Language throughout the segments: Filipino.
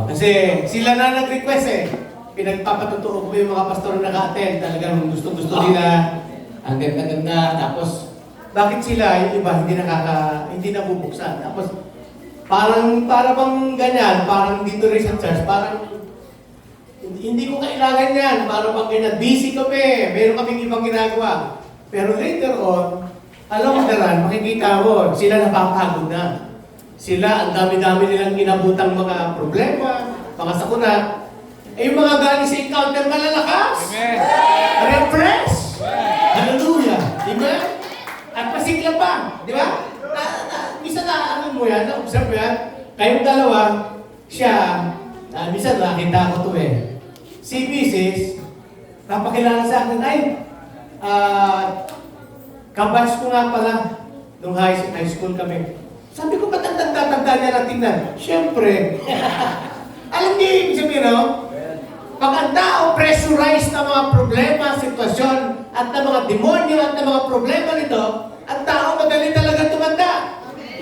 Kasi sila na nag-request eh. Pinagpapatotoo ko yung mga pastor na naka-attend. Talagang gusto-gusto nila. Ang ganda-ganda. Tapos, bakit sila, yung iba, hindi nabubuksan. Tapos, para bang ganyan, parang dito rin sa church, parang hindi ko kailangan yan, para bang ganyan. Busy kami, meron kaming ibang ginagawa. Pero later on, alam mo daran, makikita mo, sila napapagod na. Sila, ang dami-dami nilang inabutang mga problema, mga sakuna. Eh, yung mga galing sa encounter malalakas. Amen. Refresh. Hallelujah. Di ba? At pasigla pa. Di ba? Misa na, ano mo yan, na-observe mo yan. Kayong dalawa, siya, misa nakita ko to eh. Si Mrs. napakilala sa akin, ay, kabatch ko nga pala nung high school kami. Sabi ko, ba't ang tanda niya na tingnan? Siyempre. Alam niyo yung ibig sabihin, no? Pag ang tao pressurized na mga problema, sitwasyon, at na mga demonyo, at na mga problema nito, ang tao madali talaga tumanda.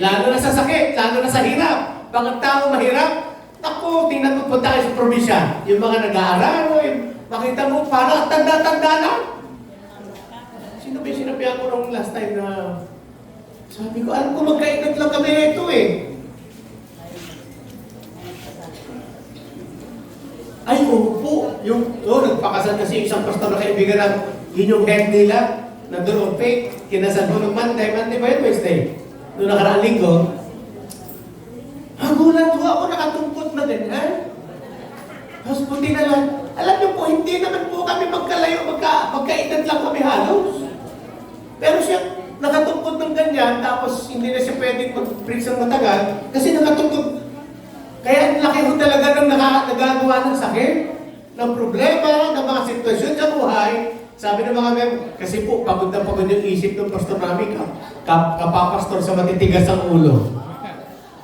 Lalo na sa sakit, lalo na sa hirap. Pag ang tao mahirap, ako, tingnan mo punta kayo sa probinsya. Yung mga nag-aaral, makita mo, parang ang tanda-tanda na. Sino ba yung sinabihan ko nung last time na sabi ko, alam ko magkaedad lang kami ito eh. Ay, po. Nagpakasal kasi isang pastor na kaibigan na yun yung head nila. Nandun on faith. Kinasal ko ng Monday ba yun? Wednesday. Noong nakaraang linggo. Hagulan ko ako nakatumpot na din. Tapos puti na lang. Alam niyo po, hindi naman po kami magkalayo. Magkaedad lang kami halos. Pero siya, nakatumpot ng ganyan. Tapos hindi na siya pwedeng mag-preach ng matagal. Kasi nakatumpot. Kaya ang laki ho talaga ng nagagawa ng sakit, ng problema, ng mga sitwasyon sa buhay. Sabi ng mga kasi po, pagod na pagod yung isip ng pastor namin, kapapastor sa matitigas ang ulo.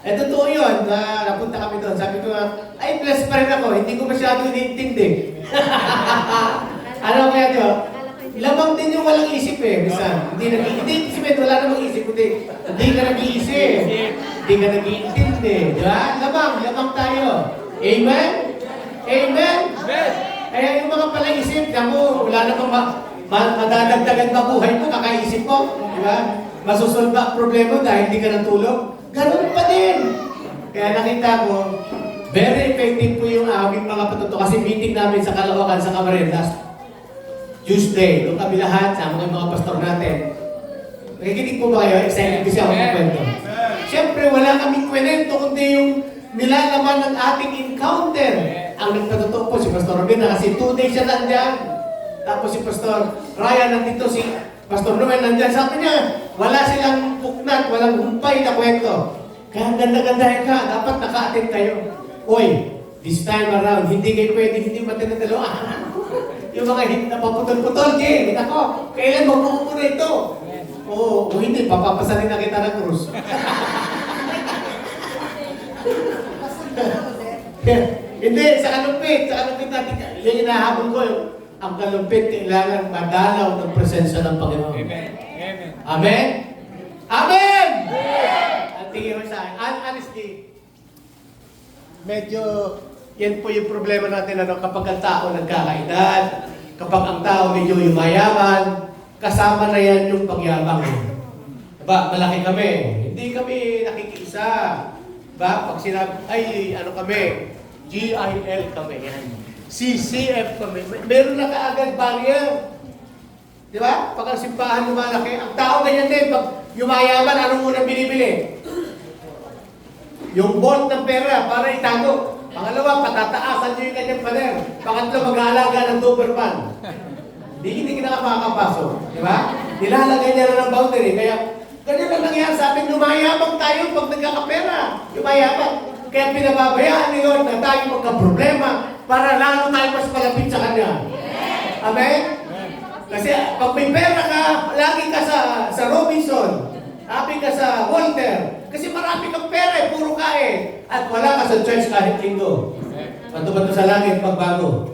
Eh, totoo yun, napunta kami doon. Sabi ko, ay, blessed pa rin ako, hindi ko masyado iniintindi. Ano kaya diyo? Lamang din yung walang isip eh, bisan. Hindi wala namang isip, hindi ka nag-iisip. Hindi ka nag-iintindi. Di ba? Lamang tayo. Amen? Amen? Amen. Kaya yung mga palaisip, naku, wala namang madadagdagan pa buhay mo, kakaisip mo. Di ba? Masusolve ang problema dahil hindi ka natulog. Ganun pa din. Kaya nakita ko, very effective po yung aming mga patuto. Kasi meeting namin sa Kalawakan, sa Camarines, Tuesday, nung kami lahat, sa mga pastor natin. Nakikinig po ba kayo? Excited kasi ako ng kwento. Siyempre, wala kaming kwento, kundi yung nilalaman ng ating encounter. Ang nagpatuto po si Pastor Robin na kasi 2 days siya nandyan. Tapos si Pastor Ryan nandito, si Pastor Noel nandyan. Sabi niya, wala silang puknat, walang humpay na kwento. Kaya ang ganda-ganda ka, dapat naka-attend kayo. Oy, this time around, hindi kayo pwede, hindi matinatalo. Yung mga hit na paputol-putol, Jay, ako, kailan magpupuno ito? Oo, hindi, papapasalin na kita ng krus. Hindi, sa kalumpit natin, yung hinahabol ko, ang kalumpit, kailangan madalaw ng presensya ng Panginoon. Amen. Amen. Amen? Amen! Ang tingin mo sa akin, honestly, medyo, yan po yung problema natin, kapag ang tao nagkakaedad, kapag ang tao medyo yumayaman, kasama na yan yung pagyabang. Diba, malaki kami. Hindi kami nakikiisa. Diba, pag sinabi, kami, GIL kami yan. CCF kami. Meron na kaagad barrier. Diba? Pag ang simbahan lumalaki, ang tao ganyan din. Pag yumayaman, anong unang binibili? Yung bolt ng pera para itago. Pangalawa, patataasan nyo yung kanyang pader. Pangatlo, mag-aalaga ng Doberman. Hindi ka makakapasok. Di ba? Nilalagay niya na ng boundary. Kaya, ganyan lang nangyari sa atin, lumayabang tayo pag nagkakapera. Lumayabang. Kaya pinababayaan ni Lord na tayo magka-problema para lalo tayo mas malapit sa Kanya. Amen? Kasi pag may pera ka, lagi ka sa Robinson. Happy ka sa Walter. Kasi marami kang pera, puro ka eh. At wala ka sa church kahit linggo. Bato-bato sa langit, magbago.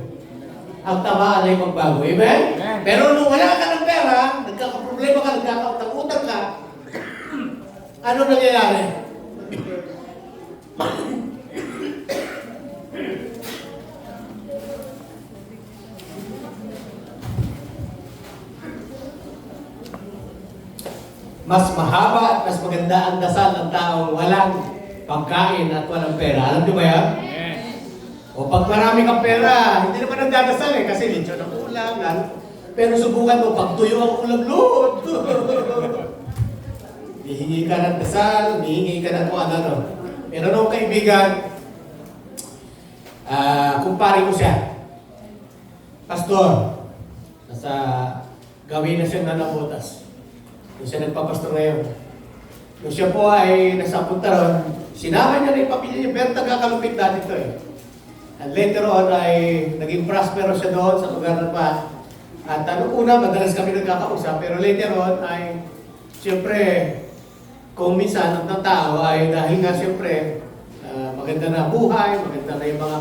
Ang tamaan ay magbago. Amen? Pero nung wala ka ng pera, nagkakaproblema ka, nagkakautang ka, ano nangyayari? mas mahaba at mas maganda ang dasal ng taong walang pagkain at walang pera. Alam niyo ba yan? O pag marami kang pera, hindi naman nagdadasal eh, kasi lechon ang ulam. Pero subukan mo, pag tuyo ang ulam, Lord! Hihingi ka ng dasal, hihingi ka ng kung ano. Meron akong kaibigan, kumpare ko siya. Pastor, nasa gawin na siya nanabutas. Nung siya nagpapastor ngayon. Nung siya po ay nasa punta ron, sinama niya na yung pamilya niya, pero taga-kalupit natin ito eh. And later on ay naging prospero siya doon sa lugar na pa. At una, madalas kami nagkakausap, pero later on ay, siyempre, kung minsan ng tao ay dahil nga siyempre, maganda na buhay, maganda na yung mga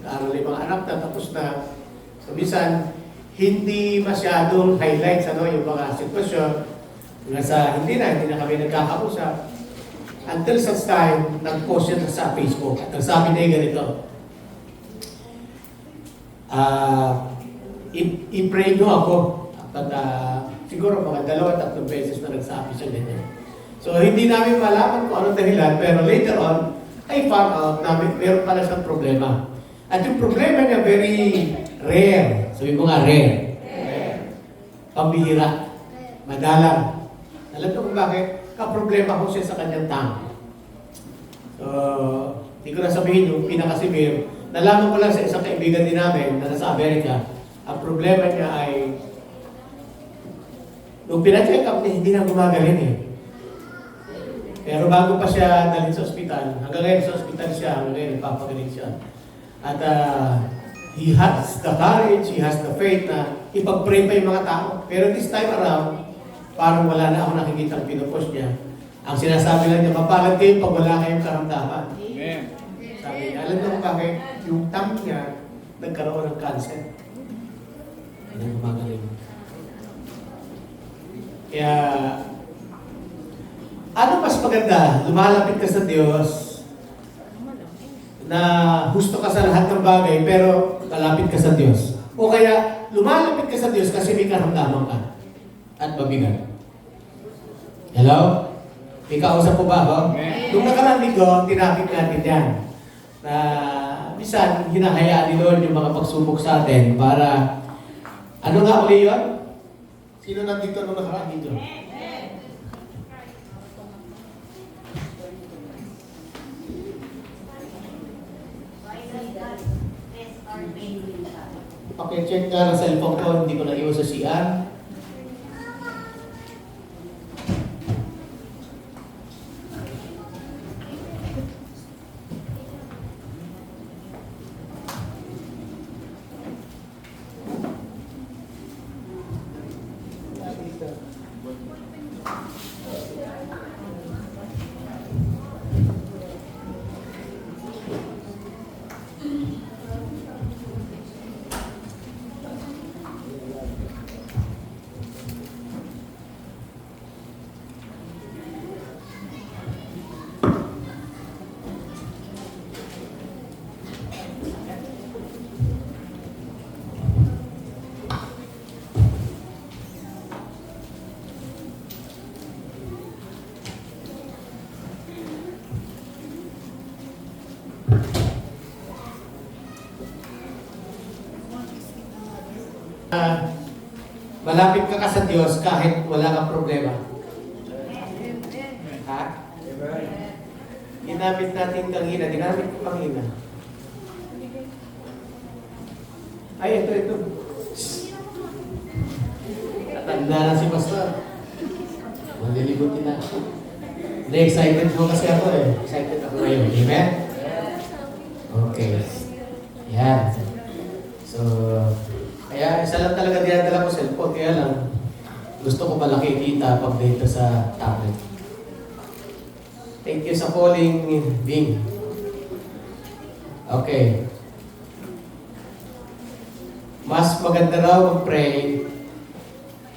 nag-aaral yung mga anak na tapos na. So minsan, hindi masyadong highlights yung mga sitwasyon. Hindi na kami nagkakausap. Until such time, nag-post siya sa Facebook at nagsabi niya ganito, i-pray nyo ako. At siguro mga 2-3 beses na nagsabi siya ganyan. So hindi namin malaman kung anong dahilan, pero later on, I found out na meron pala siyang problema. At yung problema niya very rare. Sabi mo nga rare. Pambihira. Madalang. Alam mo kung bakit? Ka-problema ko siya sa kanyang tang. So, hindi ko na sabihin yung pinakasibir. Nalaman ko lang sa isang kaibigan din namin na nasa Amerika, ang problema niya ay nung pina-check up niya, hindi na gumagaling eh. Pero bago pa siya dalhin sa ospital, hanggang ngayon sa ospital siya, hanggang ngayon nagpapagaling siya. At he has the courage, he has the faith na ipag-pray pa yung mga tao. Pero this time around, parang wala na ako nakikita ang pinupost niya. Ang sinasabi lang niya, mapalad kayo pag wala kayong karamdaman. Amen. Sabi niya, alam mo bakit? Yung tongue niya, nagkaroon ng cancer. Hindi gumagaling. Kaya, ano mas maganda? Lumalapit ka sa Diyos na gusto ka sa lahat ng bagay pero malapit ka sa Diyos. O kaya, lumalapit ka sa Diyos kasi may karamdaman ka at mabigat. Hello? May kausap po ba ako? Nung nakaraan dito, tinapit natin yan. Na minsan, hinahayaan ni Lord yung mga pagsubok sa atin para, ano nga uli yun? Sino nandito nung nakaraan dito? Paki-check ka ng cellphone ko, hindi ko na-iwan sa CR. Malapit ka sa Diyos kahit wala kang problema. Ha? Ginamit natin kanina, ginamit ko kanina. Ay, ito. Natanda na si Pastor. Malilibutin na ako. Hindi, excited ko kasi ako eh. Excited ako ngayon. Amen? Okay. Yan. So, kaya isa lang talaga dinadala ko cellphone, kaya lang gusto ko malaki kita pag dito sa tablet. Thank you sa calling, Bing. Okay. Mas maganda raw mag-pray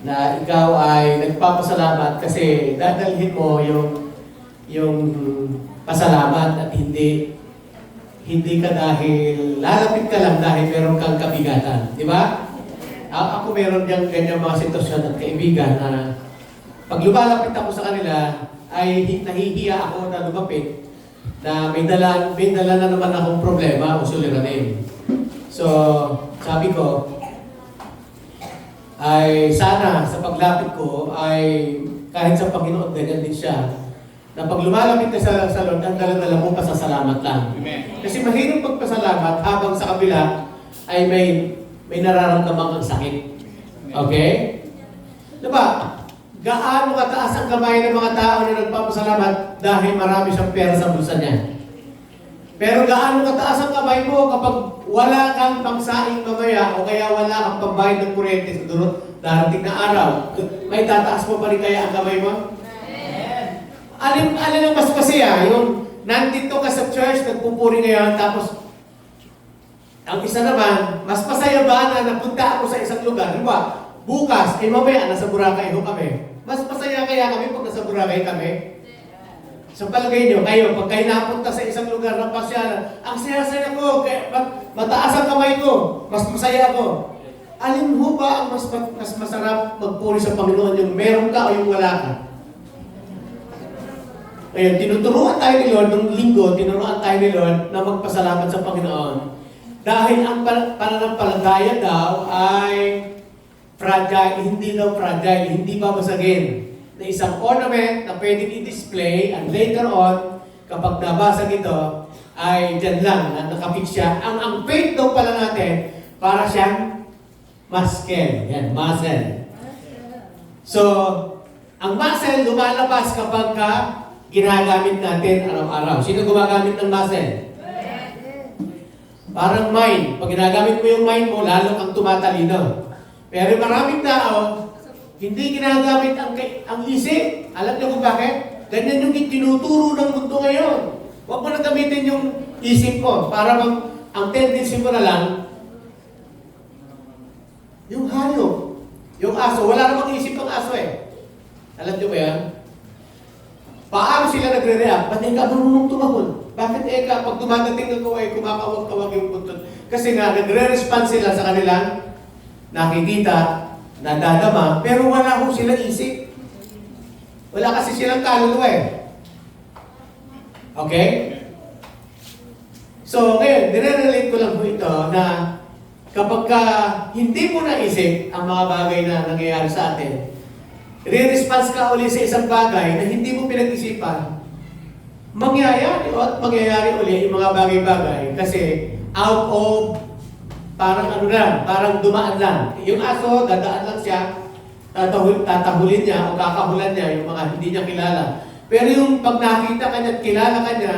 na ikaw ay nagpapasalamat kasi dadalhin mo yung pasalamat at hindi ka dahil lalapit ka lang dahil meron kang kabigatan. Di ba? Ako meron diyang ganyan mga sitwasyon at kaibigan na Pag lumalapit ako sa kanila, ay nahihiya ako na lumapit na may dala na naman akong problema o suliranin. So, sabi ko, ay sana sa paglapit ko ay kahit sa Panginoon, ganyan din siya, na pag lumalapit ka sa Lord, ang dala-dala mo pasasalamat lang. Amen. Kasi mahirap magpasalamat habang sa kabila ay may nararamdaman kang sakit. Okay? Diba? Gaano kataas ang kamay ng mga tao na nagpapasalamat dahil marami siyang pera sa bulsa niya. Pero gaano kataas ang kamay mo kapag wala kang pangsaing mamaya o kaya wala kang pambayad ng kuryente sa darating na araw, may tataas mo pa rin kaya ang kamay mo? Alin ang mas masaya? Yung nandito ka sa church, nagpupuri ngayon, tapos ang isa naman, mas masaya ba na napunta ako sa isang lugar? Diba? Bukas, mamaya, nasa Boracay ho kami. Mas masaya kaya kami pag nasa Boracay kami? Sa palagay nyo, kayo, pag kayo napunta sa isang lugar ng pasyalan, ang saya-saya ko, mataas ang kamay ko, mas masaya ako. Alin ho ba ang mas masarap magpuri sa Panginoon, yung meron ka o yung wala ka? Ngayon, tinuturuan tayo ni Lord, nung linggo, tinuruan tayo ni Lord na magpasalamat sa Panginoon. Dahil ang pananampalataya daw ay fragile, hindi daw fragile, hindi babasagin. Na isang ornament na pwedeng i-display and later on, kapag nabasag ito, ay dyan lang, nakapit siya. Ang faith daw pala natin, para siyang muscle. Yan, muscle. So, ang muscle lumalabas kapag ginagamit natin araw-araw. Sino gumagamit ng muscle? Parang mind. Pag ginagamit mo yung mind mo, lalo kang tumatalino. Pero maraming tao, hindi ginagamit ang isip. Alam niyo kung bakit? Ganyan yung tinuturo ng mundo ngayon. Huwag mo na gamitin yung isip mo. Para ang tendency mo na lang, yung hayop, yung aso. Wala namang isip ang aso eh. Alam niyo ba yan? Paano sila nagre-react? Ba't eka marunong tumahon? Bakit eka pag dumadating ako ay kumakawag-kawag yung buntot? Kasi nga, nagre-respond sila sa kanilang nakikita, nadadama, pero wala ho sila isip. Wala kasi silang kaluluwa eh. Okay? So, ngayon, dire-relate ko lang po ito na kapag hindi mo naisip ang mga bagay na nangyayari sa atin, re-response ka uli sa isang bagay na hindi mo pinag-isipan, mangyayari at mangyayari uli yung mga bagay-bagay kasi out of parang parang dumaan lang. Yung aso, dadaan lang siya, tatahulin niya o kakahulan niya yung mga hindi niya kilala. Pero yung pag nakita ka niya at kilala ka niya,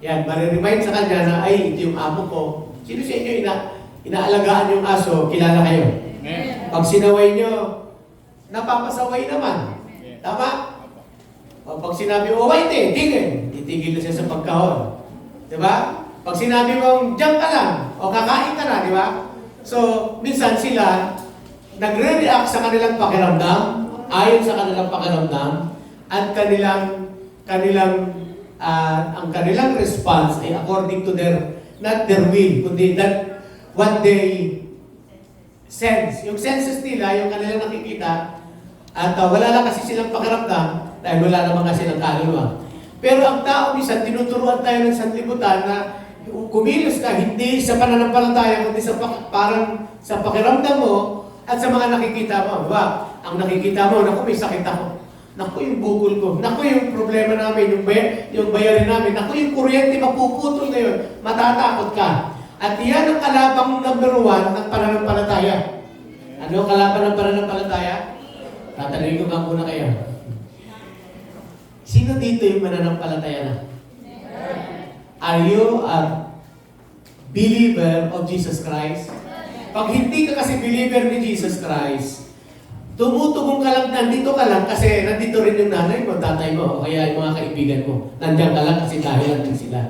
yan, mariremind sa kanya na, ay, ito yung amo ko. Sino sa inyo inaalagaan yung aso, kilala kayo? Pag sinaway niyo, napapasaway naman. Tama? O pag sinabi mo, wait tigil. Titigil na siya sa pagkahon. Diba? Pag sinabi mong, diyan ka lang, o kakain ka na, di ba? So, minsan sila, nagre-react sa kanilang pakiramdam, ayon sa kanilang pakiramdam, at ang kanilang response ay according to not their will, kundi that what they sense. Yung senses nila, yung kanilang nakikita, at wala lang kasi silang pakiramdam, dahil wala naman kasi silang kaluluwa. Pero ang tao, minsan, tinuturuan tayo ng sanlibutan na kumilos ka, hindi sa pananampalataya, kundi parang sa pakiramdam mo at sa mga nakikita mo. Diba? Ang nakikita mo, naku, may sakit ako. Naku, yung bukol ko. Naku, yung problema namin, yung bayarin namin. Naku, yung kuryente, mapuputol ngayon. Matatakot ka. At yan ang kalabang number 1 ng pananampalataya. Ano ang kalaban ng pananampalataya? Tatanungin ko nga muna kayo. Sino dito yung mananampalataya na? Are you a believer of Jesus Christ? Pag hindi ka kasi believer ni Jesus Christ, tumutugong ka lang, nandito ka lang kasi nandito rin yung nanay mo, tatay mo, o kaya yung mga kaibigan mo. Nandiyan ka lang kasi dahil lang sila.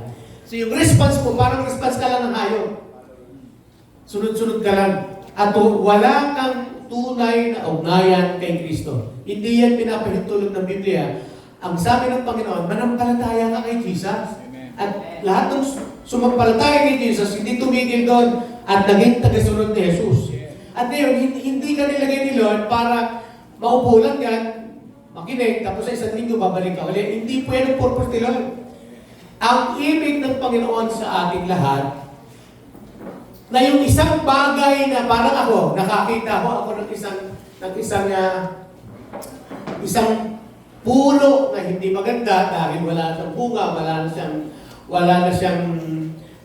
So yung response mo, parang response ka lang ng hayop. Sunod-sunod ka lang. At wala kang tunay na ugnayan kay Kristo. Hindi yan pinapahintulog ng Biblia. Ang sabi ng Panginoon, manampalataya ka kay Jesus. At lahat ng sumampalataya kay Jesus, hindi tumigil doon at naging tagasunod ni Jesus. At ngayon, hindi ka nilagay ni Lord para maupo lang yan, makinig, tapos sa isang linggo babalik ka ulit. Hindi po yan ang purpose ni Lord. Ang ibig ng Panginoon sa ating lahat, na yung isang bagay na parang ako, nakakita ako ng isang puno na hindi maganda dahil wala siyang bunga, wala na siyang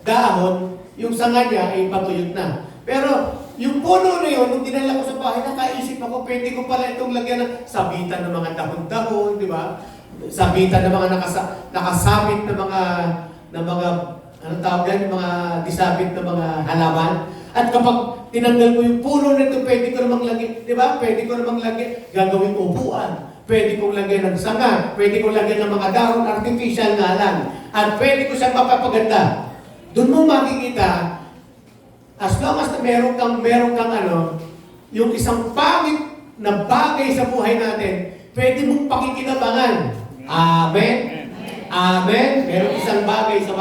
dahon, yung sanga niya ay patuyot na. Pero yung puno na yun, nung dinala ko sa bahay, nakaisip ako, pwede ko pala itong lagyan ng sabitan ng mga dahon-dahon, di ba? Sabitan ng mga nakasabit na mga anong tawag yan, mga disabit na mga halaman. At kapag tinanggal mo yung puno na ito, pwede ko namang lagyan, di ba? Pwede ko namang lagyan, gagawin upuan. Pwede kong lagyan ng sanga. Pwede kong lagyan ng mga dahon, artificial nga lang. At pwede ko siyang mapapaganda. Doon mo makikita, as long as na meron kang yung isang pangit na bagay sa buhay natin, pwede mong pakikinabangan. Amen? Amen? Meron isang bagay sa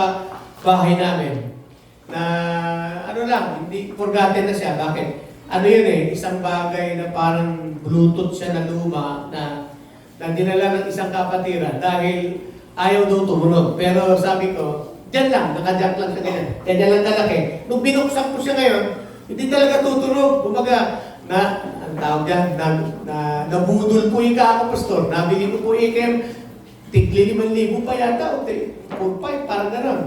bahay namin na hindi forgotten na siya. Bakit? Isang bagay na parang Bluetooth siya na luma na dinala ng isang kapatiran dahil ayaw daw tumunog. Pero sabi ko, dyan lang, nakajack lang siya ganyan. Ganyan lang kalaki. Nung binuksan ko siya ngayon, hindi talaga tutunog. Kumbaga, ang tawag dyan, nabudol po ika ako, pastor. Nabili ko po ika, tigli 5,000 pa yata, o 4,500, parang gano'n.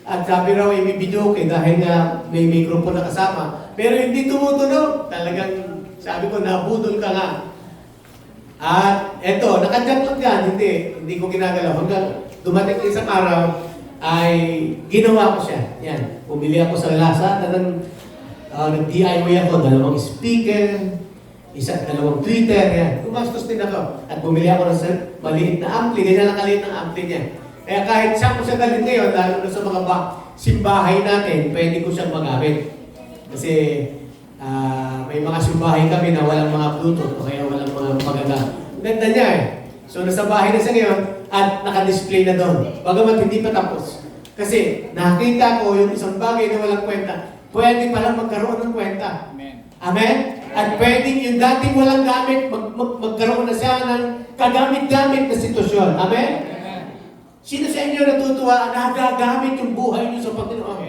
At sabi raw, ibibidyo okay dahil nga may microphone na kasama. Pero hindi tumutunog. Talagang, sabi ko, nabudol ka nga. At eto, nakajack lang yan, hindi ko ginagalaw. Hanggang dumating isang araw, ay ginawa ko siya. Yan, bumili ako sa Lasa, nag-DIY ako, 2 speaker, 2 tweeter, yan. Gumastos din ako. At bumili ako ng maliit na ampli, ganyan lang kaliit ng ampli niya. Kaya kahit saan ko siya galing ngayon, lalo na sa mga simbahay natin, pwede ko siyang magamit. Kasi may mga simbahay kami na walang mga Bluetooth o kaya walang mga maganda. Ganda niya eh. So nasa bahay na siya ngayon at naka-display na doon. Bagamat hindi pa tapos. Kasi nakita ko yung isang bagay na walang kwenta, pwede palang magkaroon ng kwenta. Amen? Amen? At pwedeng yung dating walang gamit, magkaroon na siya ng kagamit-gamit na sitwasyon. Amen? Sino sa inyo natutuwa na nagagamit yung buhay niyo sa Panginoon?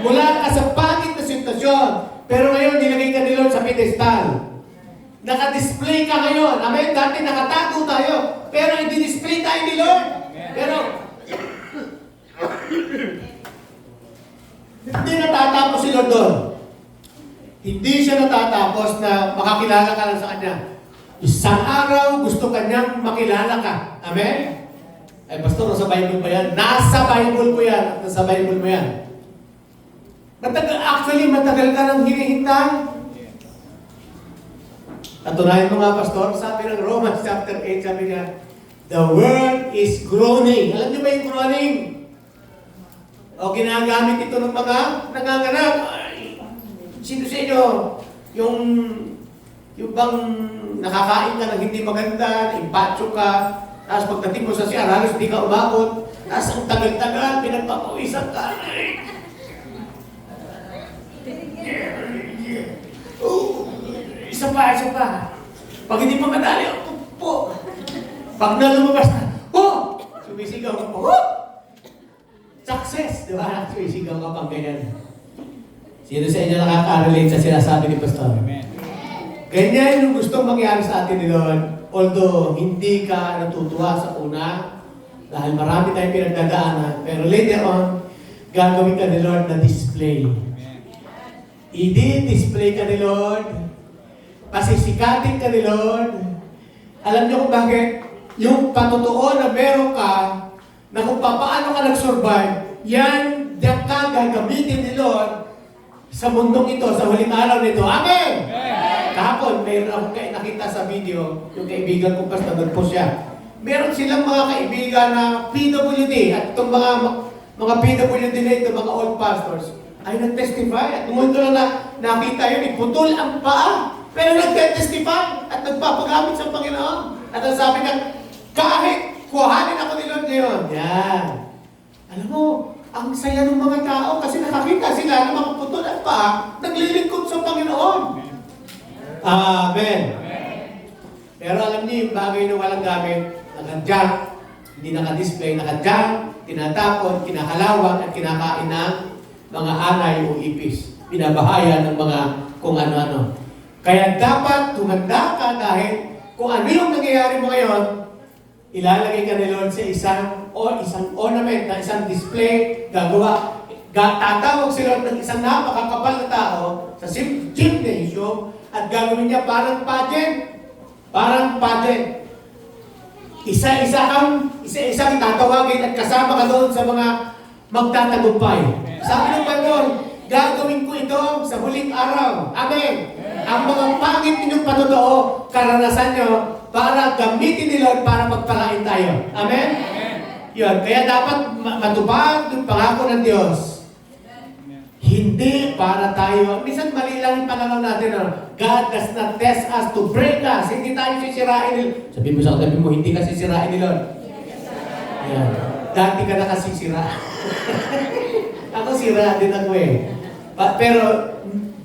Mula ka sa pangit na sitwasyon, pero ngayon nilagay ka ni Lord sa pedestal. Naka-display ka ngayon. Amen? Dati nakatago tayo, pero i-display tayo ni Lord. Pero hindi natatapos si Lord doon. Hindi siya natatapos na makakilala ka lang sa Kanya. Isang araw gusto Kanyang makilala ka. Amen? Ay, pastor, nasa Bible ba yan? Nasa Bible ko yan. Nasa Bible mo yan. Matagal ka nang hinihintay. Katunayan mo nga, pastor, sabi ng Romans chapter 8, sabi niya, the world is groaning. Alam niyo ba yung groaning? O ginagamit ito ng mga nanganganak. Sino sa inyo? Yung bang nakakain ka ng hindi maganda, impatso ka, tapos pagdating mo sa siya, halos hindi ka umabot, tapos ang tagal-tagal, pinagpapawisan ka. Isa pa. Pag hindi pa madali, po. Pag lumabas na, sumisigaw ka po. Success! Di ba? Sumisigaw ka pang ganyan. Sino sa inyo nakaka-relate sa sinasabi ni Pastor? Amen. Ganyan yung gustong mangyari sa atin ni Lord. Although hindi ka natutuwa sa una, dahil marami tayong pinagdadaanan, pero later on, gagawin ka ni Lord na display. I-display ka ni Lord, pasisikatin ka ni Lord. Alam niyo kung bakit? Yung patotoo na meron ka, na kung paano ka nag-survive, yan, diyan ka gagamitin ni Lord sa mundong ito, sa huling araw nito. Amen! Kahapon, mayroon akong nakita sa video, yung kaibigan ko pastor, nag-post siya. Meron silang mga kaibigan na PWD, at itong mga PWD na ito, mga old pastors, ay nag-testify. At mundo na nakita yun, iputol ang paa. Pero nag-testify at nagpapagamit sa Panginoon. At ang sabi niya, kahit kuhanin ako ni Lord ngayon. Yan. Alam mo, ang saya ng mga tao kasi nakakita sila ng mga putol at paa, naglilingkod sa Panginoon. Amen. Pero alam niyo, yung bagay na walang gamit, nakadyak, hindi naka-display, nakadyak, tinatapon, kinakalawang, at kinakain ng mga anay o ipis. Binabahaya ng mga kung ano-ano. Kaya dapat tumanda ka dahil kung ano yung nangyayari mo ngayon, ilalagay ka ni Lord sa isang ornament, na isang display, tatawag si Lord ng isang napakakapal na tao sa gymnasium at gagawin niya parang pageant. Parang pageant. Isa-isang tatawagin at kasama ka doon sa mga magtatagumpay. Sabi ng Panginoon, gagawin ko ito sa huling araw. Amen. Ang mga pangit ninyong patotoo, karanasan nyo, para gamitin ni Lord para pagpalain tayo. Amen? Yun. Kaya dapat matupad yung pangako ng Diyos. Hindi para tayo, minsan mali lang yung pananaw natin, God does not test us to break us. Hindi tayo sisirain ni Lord. Sabi mo sa katabi mo, hindi ka sisirain ni Lord. Yan. Dati ka na kasi sira. Ako sira din ako eh. Pero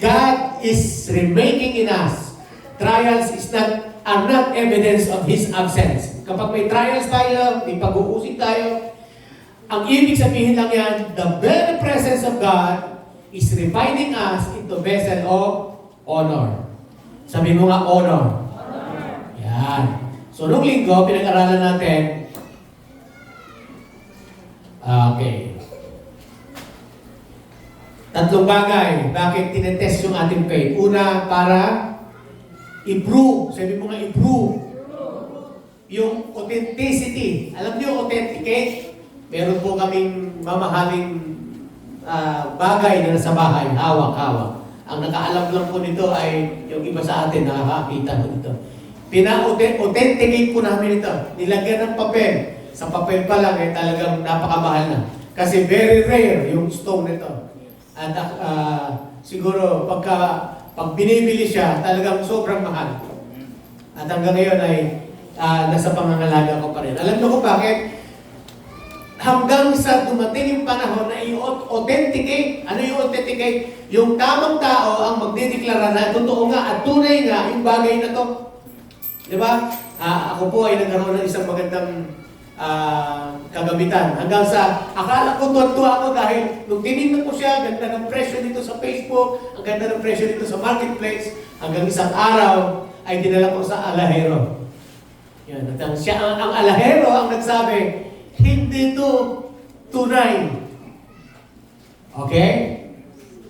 God is remaking in us. Trials are not evidence of His absence. Kapag may trials tayo, may pag-uusig tayo, ang ibig sabihin lang yan, the very presence of God is refining us into vessel of honor. Sabi mo nga, honor. Yan. So, nung linggo, pinag-aralan natin, okay. Tatlong bagay, bakit tinetest yung ating faith. Una, para i-prove. Sabi mo nga, i-prove. Yung authenticity. Alam niyo, authenticate. Meron po kaming mamahaling bagay na nasa bahay, hawak-hawak. Ang nakaalam lang po nito ay yung iba sa atin, nakakakita mo nito. Pina-authenticate po namin ito. Nilagyan ng papel. Sa papel pa lang, talagang napakamahal na. Kasi very rare yung stone nito. At siguro, pag binibili siya, talagang sobrang mahal. At hanggang ngayon ay nasa pangangalaga ko pa rin. Alam niyo kung bakit? Hanggang sa dumating yung panahon na i-authenticate. Ano yung authenticate? Yung tamang tao ang magdideklara na totoo nga at tunay nga yung bagay na to. Diba? Ako po ay nagkaroon ng isang magandang kagamitan. Hanggang sa, akala ko tuwa ako dahil nung tinignan ko siya, ganda ng presyo dito sa Facebook, ang ganda ng presyo dito sa marketplace, hanggang isang araw ay dinala ko sa alahero. Yan. At ang alahero ang nagsabi, hindi to tunay. Okay?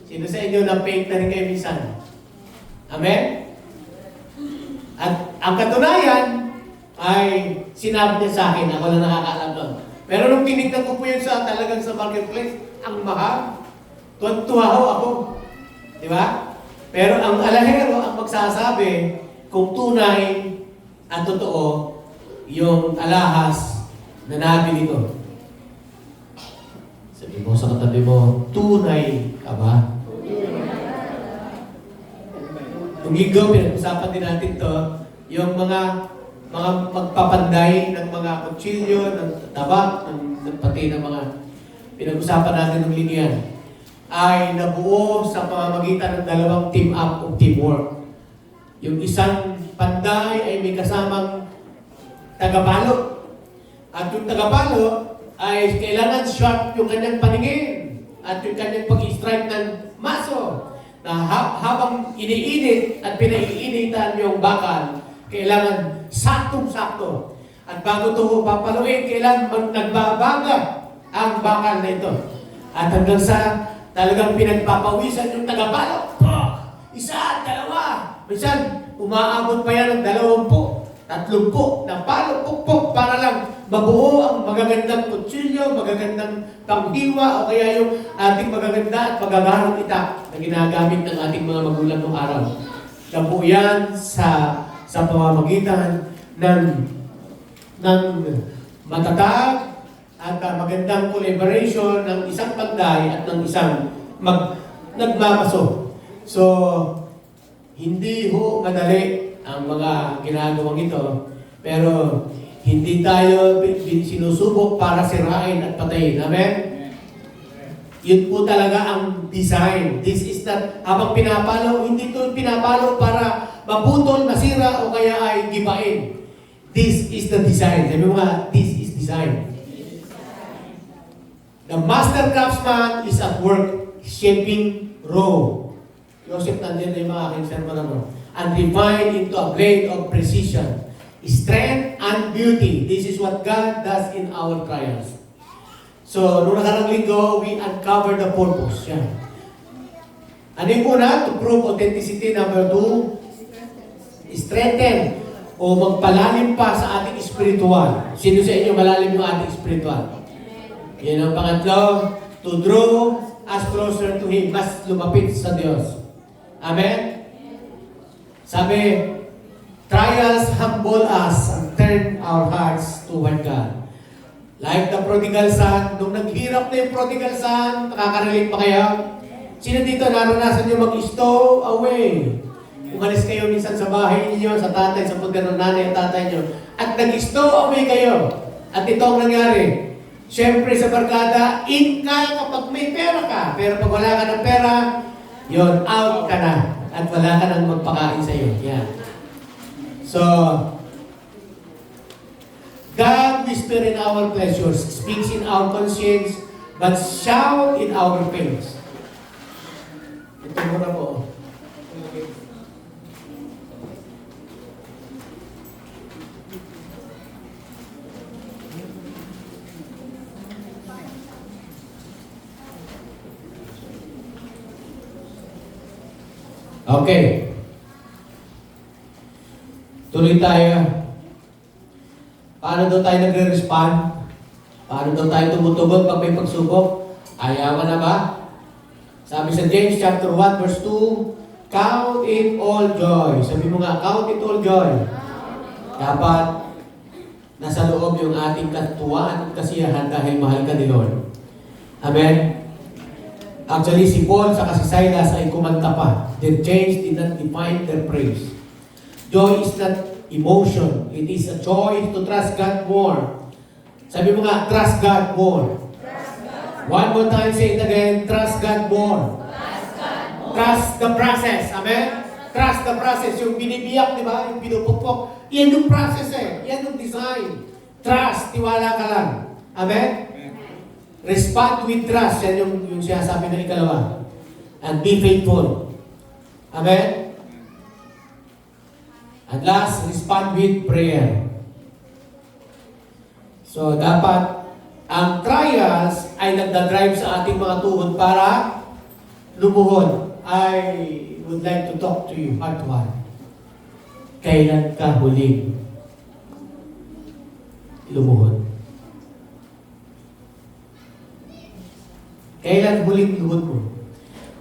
Sino sa inyo na fake na rin kayo minsan? Amen? At ang katunayan ay sinabi niya sa akin, ako na nakakaalam doon. Pero nung tinignan ko po yun talagang sa marketplace, ang mahal. Tuwa ako. Di ba? Pero ang alahero ang magsasabi kung tunay at totoo yung alahas na nabili ko. Sabi mo sa katabi mo, tunay ka ba? Yung linggo, pinag-usapan din natin to, yung mga magpapanday ng mga kutsilyo, ng tabak, ng pati ng mga pinag-usapan natin ng linggo yan, ay nabuo sa pamamagitan ng dalawang team up o teamwork. Yung isang panday ay may kasamang tagapalo. At yung tagapalo ay kailangan sharp yung kanyang paningin at yung kanyang pag-strike ng maso na habang iniinit at pinaiinitan yung bakal, kailangan saktong-sakto. At bago ito papaluin, kailangan nagbabaga ang bakal na ito. At hanggang sa talagang pinagpapawisan yung tagapalo. Isa, dalawa. Minsan, umaabot pa yan ng 20, 30 na palo, pukpok, para lang mabuo ang magagandang kutsilyo, magagandang panghiwa, o kaya yung ating magaganda at magagarang itak na ginagamit ng ating mga magulang noong araw. Nabuo yan sa pamamagitan ng matatag at magandang collaboration ng isang panday at ng isang nagmamaso. So, hindi ho madali ang mga ginagawang ito, pero hindi tayo sinusubok para sirain at patayin. Amen? Yun po talaga ang design. This is not, habang pinapalo, hindi ito pinapalo para maputol, masira, o kaya ay gibain. This is the design. Sabi mo nga, this is design. The master craftsman is at work shaping raw. Joseph, nandiyan na yung mga aking sermon na mo. And refined into a blade of precision, strength and beauty. This is what God does in our trials. So, nung nakarang linggo, we uncover the purpose. Yan. Ano yung una? To prove authenticity. Number 2, strengthen o magpalalim pa sa ating spiritual. Sino sa inyo malalim yung ating spiritual? Yan ang pangatlo. To draw us closer to Him. Mas lumapit sa Diyos. Amen? Sabi, trials humble us and turn our hearts toward God. Like the prodigal son, nung naghirap na yung prodigal son, nakaka-relate pa kayo? Sino dito naranasan nyo mag-stow away? Umalis kayo minsan sa bahay niyo, sa tatay, sa pagka ng nanay at tatay nyo, at nag-stow away kayo. At ito ang nangyari. Siyempre sa barkada, in ka kapag may pera ka. Pero pag wala ka ng pera, yun, out ka na. At wala ka nang magpakain sa iyo. Yan. So, God whisper in our pleasures, speaks in our conscience, but shout in our pains. Ito muna po. Okay. Tuloy tayo. Paano daw tayo nagre-respond? Paano daw tayo tumutugon pag may pagsubok? Ayawan na ba? Sabi sa James chapter 1 verse 2, count it all joy. Sabi mo nga, count it all joy. Dapat nasa loob yung ating katuwaan at kasiyahan dahil mahal ka ni Lord. Amen? Actually, si Paul sa si Silas ay kumanta pa. Their chains did not define their praise. Joy is not emotion. It is a choice to trust God more. Sabi mo nga, trust God more. One more time, say it again, trust God more. Trust the process. Amen? Trust the process. Yung binibiyak, di ba? Yung pinupukpok. Yan yung process eh. Yan yung design. Trust, tiwala ka lang. Amen? Respond with trust. Yan yung sinasabi ng ikalawa. And be faithful. Amen? At last, respond with prayer. So, dapat ang trials ay nagdadrive sa ating mga tuhod para lumuhod. I would like to talk to you, heart to heart. Kailan ka huling lumuhod? Kailan huling luhod mo?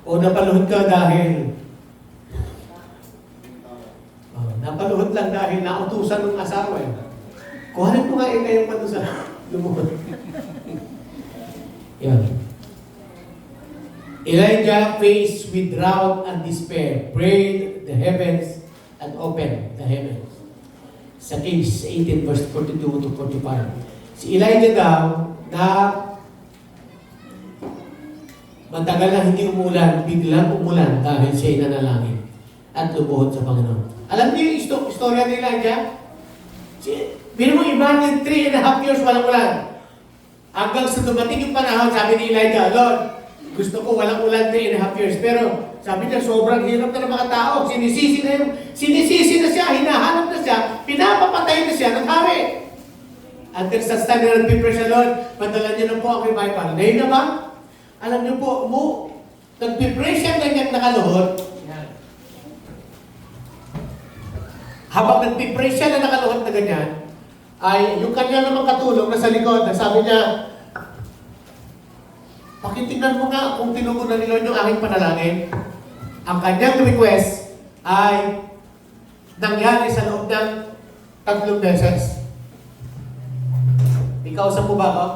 O napaluhod ka dahil napaluhod lang dahil nautusan ng asawa eh. Kuhanin mo nga yung kayong patusan. Lumuhod. Yan. Elijah faced with drought and despair, prayed the heavens and opened the heavens. Sa Kings 18 verse 42 to 45. Si Elijah daw na matagal na hindi umulan, biglang umulan dahil siya nanalangin at lumuhod sa Panginoon. Alam niyo yung istorya ni Elijah? Bino mo imagine 3.5 years walang ulan. Hanggang sa dumating yung panahon, sabi ni Elijah, Lord, gusto ko walang ulan 3.5 years. Pero sabi niya, sobrang hirap na ng mga tao. Sinisisi na siya, hinahanap na siya, pinapapatay na siya, naghawi. Until sa time na nag-prepare siya, Lord, padala niyo na po ang revival. Ngayon na ba? Alam niyo po, nag-prepare siya ganyan nakaluhod. Habang nag-prepare siya na nakaluhod na ganyan, ay yung kanya namang katulong na sa likod, sabi niya, pakitingnan mo nga kung tinugunan ni Lord yung aking panalangin. Ang kanyang request ay nangyari sa loob ng 3 beses. Ikaw sa po ba ako?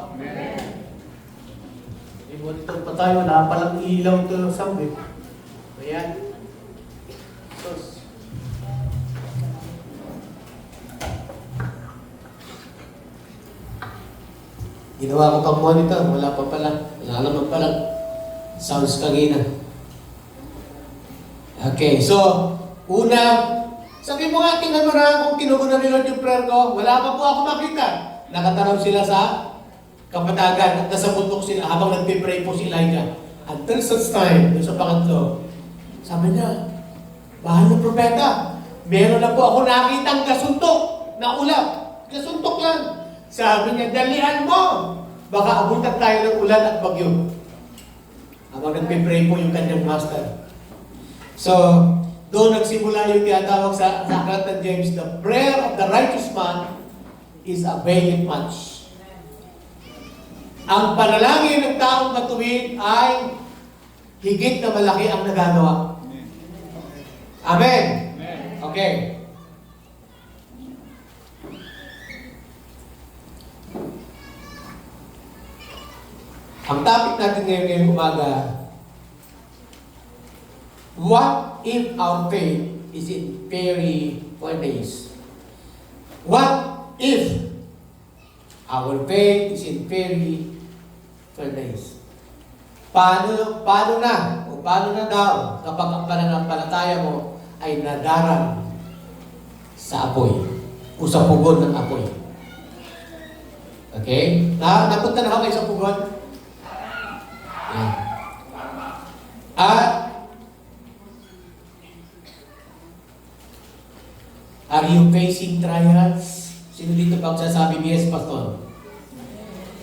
Monitor pa tayo, wala palang ilaw ito sa sabi. Ayan. Sos. Ginawa ko pang monitor, wala pa pala. Wala naman pala. Sounds kagina. Okay, so, una, Sabi mo nga, tingnan mo na kung tinugunan ni Lord yung prayer ko. Wala pa po ako makita. Nakatanaw sila sa kapatagan at nasa bundok sila habang nagpipray po si Elijah. Until such time, doon sa pangatlo, sabi niya, mahal na propeta, meron na po ako nakitang gasuntok na ulap. Gasuntok lang. Sabi niya, dalian mo. Baka abutan tayo ng ulan at bagyo. Habang nagpipray po yung kanyang master. So, doon nagsimula yung tinatawag sa aklat ng James, the prayer of the righteous man is availing much. Ang panalangin ng taong matuwid ay higit na malaki ang nagagawa. Amen? Okay. Ang topic natin ngayong umaga, what if our faith is in very days? What if our faith is in very days? Paano na, o paano na daw kapag ang pananampalataya mo ay nadarang sa apoy o sa pugon ng apoy? Okay? Napunta na ako kayo sa pugon? Yan. At are you facing trials? Sino dito bang sasabi, yes, Pastor?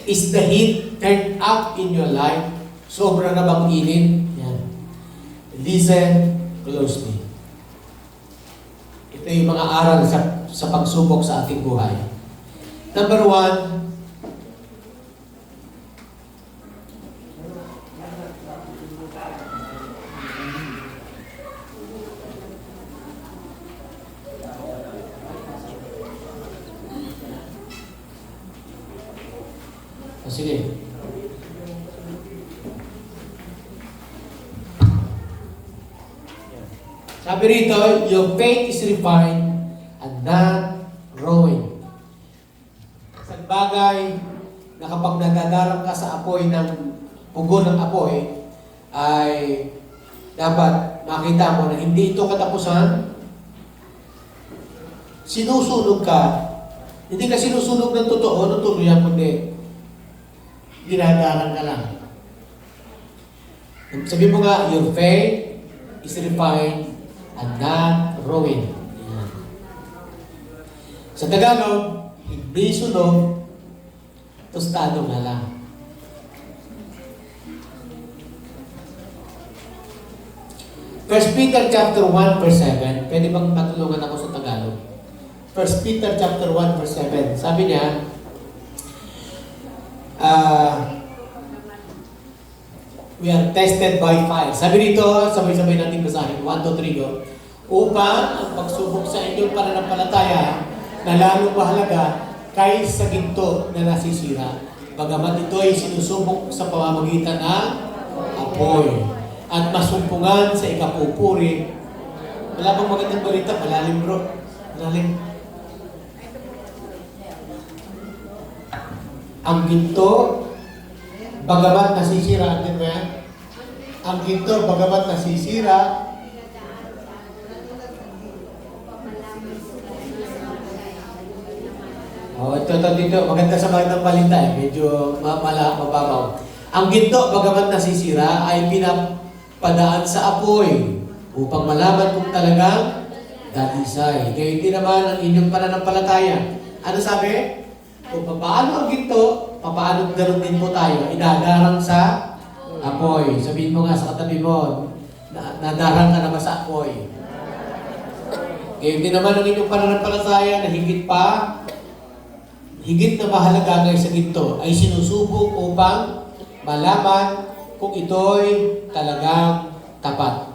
Is the heat turned up in your life? Sobra na bang init? Yan. Listen closely. Ito yung mga aral sa pagsubok sa ating buhay. Number 1, sige. Sabi rito, your faith is refined and not growing. Isang bagay na kapag nadadarang ka sa apoy ng pugon ng apoy, ay dapat makita mo na hindi ito katapusan. Sinusunog ka. Hindi ka sinusunog ng totoo, ng tuluyan, kundi dinadarang ka lang. Sabi mo nga, your faith is refined and not ruined. Yan. Sa Tagalog, hindi sunog, tostado na lang. First Peter chapter 1 verse 7. Pwede bang matulungan ako sa Tagalog? First Peter chapter 1 verse 7. Sabi niya, we are tested by fire. Sabi dito, sabay-sabay natin basahin. 1, 2, 3, go. Upang ang pagsubok sa inyong pananampalataya na lalong mahalaga kaysa ginto na nasisira. Bagamat ito ay sinusubok sa pamamagitan ng apoy at masumpungan sa ikapupuri. Wala bang magandang balita? Malalim, bro. Malalim. Ang ginto, bagamat nasisira, din ba yan? Ang ginto, bagamat nasisira, ito dito, maganda sa magandang balita eh. Medyo mababaw. Ang ginto, bagamat nasisira, ay pinapadaan sa apoy upang malaman kung talagang dalisay. Kaya hindi naman ang inyong pananampalataya. Ano sabi? Kung paano ang ginto, paano ganoon din po tayo, idadarang sa apoy. Sabihin mo nga sa katabi mo, nadarang ka naman sa apoy. Kaya hindi naman ang inyong pananampalataya na higit na mahalaga ngayon sa ginto ay sinusubok upang malaman kung ito'y talagang tapat.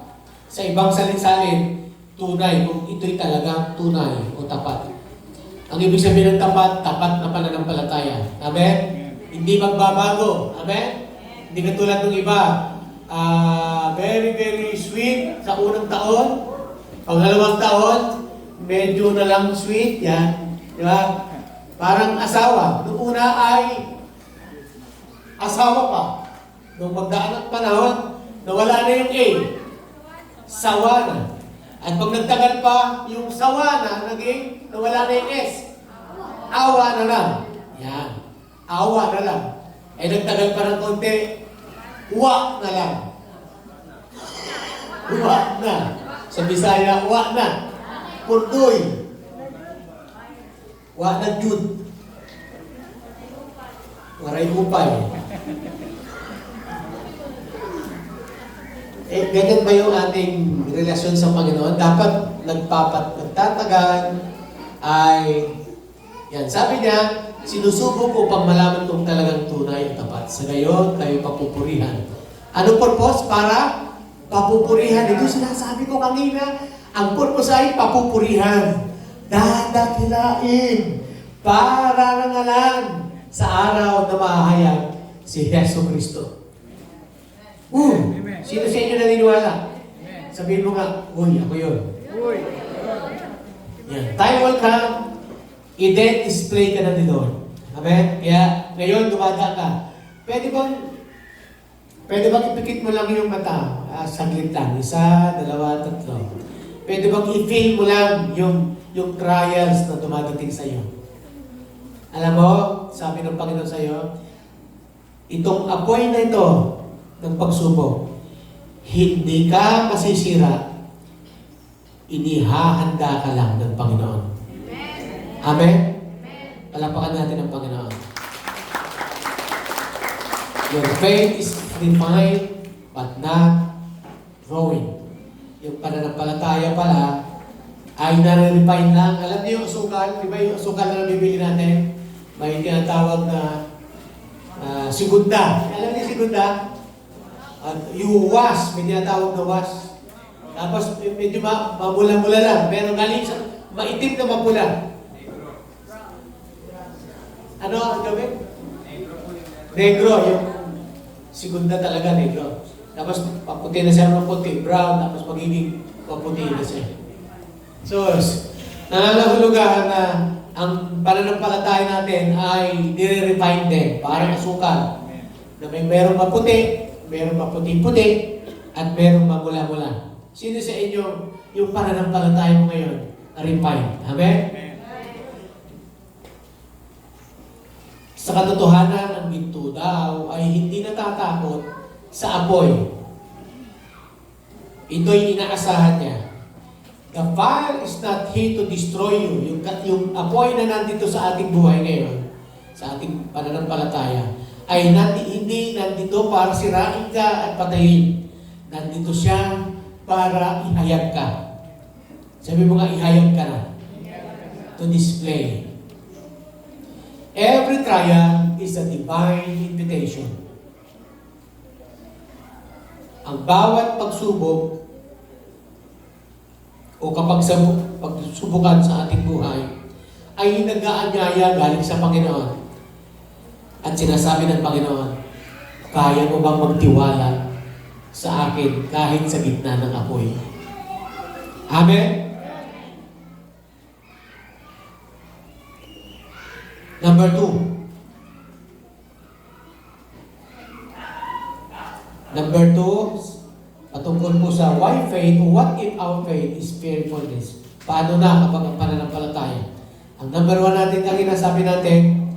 Sa ibang salin-salin, tunay kung ito'y talagang tunay o tapat. Ang ibig sabihin ng tapat na pananampalataya. Amen? Hindi magbabago. Amen? Hindi katulad ng iba. Very, very sweet sa unang taon. Panghalawang taon, medyo na lang sweet. Yan. Di ba? Parang asawa. Noong una ay asawa pa. Nung magdaan ang panahon, nawala na yung A. Sawa na. At pag nagtagal pa, yung sawa na, nawala na yung S. Awa na lang. Yan. Awa na lang. Eh nagtagal pa ng konti, uwa na lang. Uwa na. Sa Bisaya, uwa na. Purdoy. Uwa na Jud. Waray upay. Eh, ganyan ba yung ating relasyon sa Panginoon? Dapat nagtatagal ay, yan, sabi niya, sinusubok upang malaman kung talagang tunay at tapat. Sa gayon, tayo papupurihan. Anong purpose? Para papupurihan. Ito sinasabi ko kanina, ang purpose ay papupurihan. Dadakilain para nangalan sa araw na mahayag si Yesu Cristo. Sino sa inyo naniniwala? Sabihin mo nga, uy, ako yun. Yan. Time will come, i-display ka na din doon. Amen? Kaya, ngayon, dumada ka. Pwede bang ipikit mo lang yung mata? Saglit lang. 1, 2, 3. Pwede bang i-feel mo lang yung trials na dumadating sa iyo? Alam mo, sabi ng Panginoon sa iyo, itong apoy na ito ng pagsubok, hindi ka masisira, inihahanda ka lang ng Panginoon. Amen? Palapakan natin ang Panginoon. Your faith is refined but not growing. Yung pananampalataya pala ay nare-refine lang. Alam niyo yung asukal? Di ba yung asukal na nabibili natin? May tinatawag na segunda. Alam niyo segunda? Yung wash, may tinatawag na wash. Tapos medyo mamula-mula lang. Pero galing sa maitim na mapula. Ano ang gawin? Negro. Yung segunda talaga, negro. Tapos paputi na siya ng puti, brown, tapos magiging paputi na siya. So, nangangahulugan na ang pananampalataya natin ay nire-refine din, parang asukal. Na merong maputi, merong maputi-puti, at merong mamula-mula. Sino sa inyo yung pananampalataya mo ngayon na refine? Amen? Sa katotohanan, ang ginto daw ay hindi natatakot sa apoy. Ito'y inaasahan niya. The fire is not here to destroy you. Yung apoy na nandito sa ating buhay ngayon, sa ating pananampalataya, ay hindi nandito para sirain ka at patayin. Nandito siya para ihayag ka. Sabi mo nga, ihayag ka na. To display. Every trial is a divine invitation. Ang bawat pagsubok o kapag pagsubukan sa ating buhay ay nag-aanyaya galing sa Panginoon. At sinasabi ng Panginoon, kaya mo bang magtiwala sa akin kahit sa gitna ng apoy? Amen? Number 2. Number 2, patungkol po sa why faith, what if our faith is fearfulness? Paano na kapag ang pananampalataya? Ang number 1 natin kanina, sabi natin,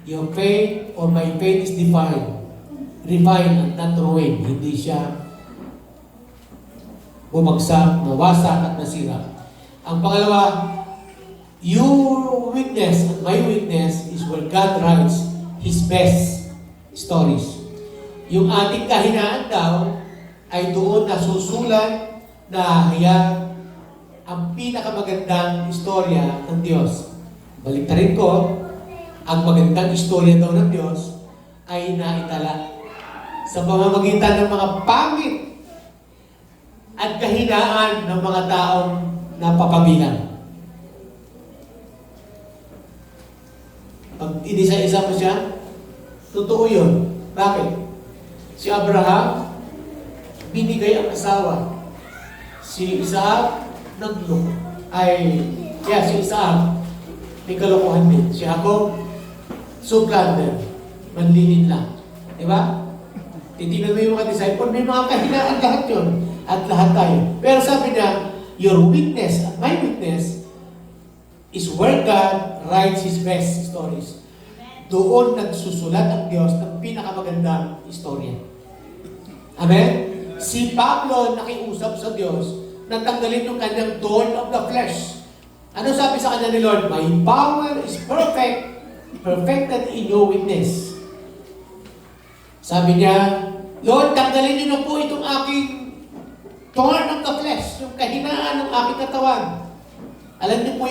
your faith or my faith is refined and not ruined. Hindi siya bumagsak, nawasak at nasira. Ang pangalawa, your weakness and my weakness is where God writes His best stories. Yung ating kahinaan daw ay doon nasusulat na hayag ang pinakamagandang istorya ng Diyos. Baliktarin ko, ang magandang istorya daw ng Diyos ay naitala sa pamamagitan ng mga pangit at kahinaan ng mga taong napapabilang. Pag inisa-isa mo siya, totoo yun. Bakit? Si Abraham, binigay ang asawa. Si Isaac, nagloko. Si Isaac, may kalokohan din. Si Jacob, suplanter, manlilin lang. Diba? Titignan mo yung mga disciple, may mga kahinaan lahat yun. At lahat tayo. Pero sabi niya, your witness and my witness is where God writes His best stories. Doon nagsusulat ang Diyos ng pinakamagandang istorya. Amen? Si Pablo nakiusap sa Diyos na tanggalin yung kanyang thorn of the flesh. Ano sabi sa kanya ni Lord? My power is perfected in your witness. Sabi niya, Lord, tanggalin niyo na po itong aking thorn of the flesh, yung kahinaan ng aking katawan. Alam niyo po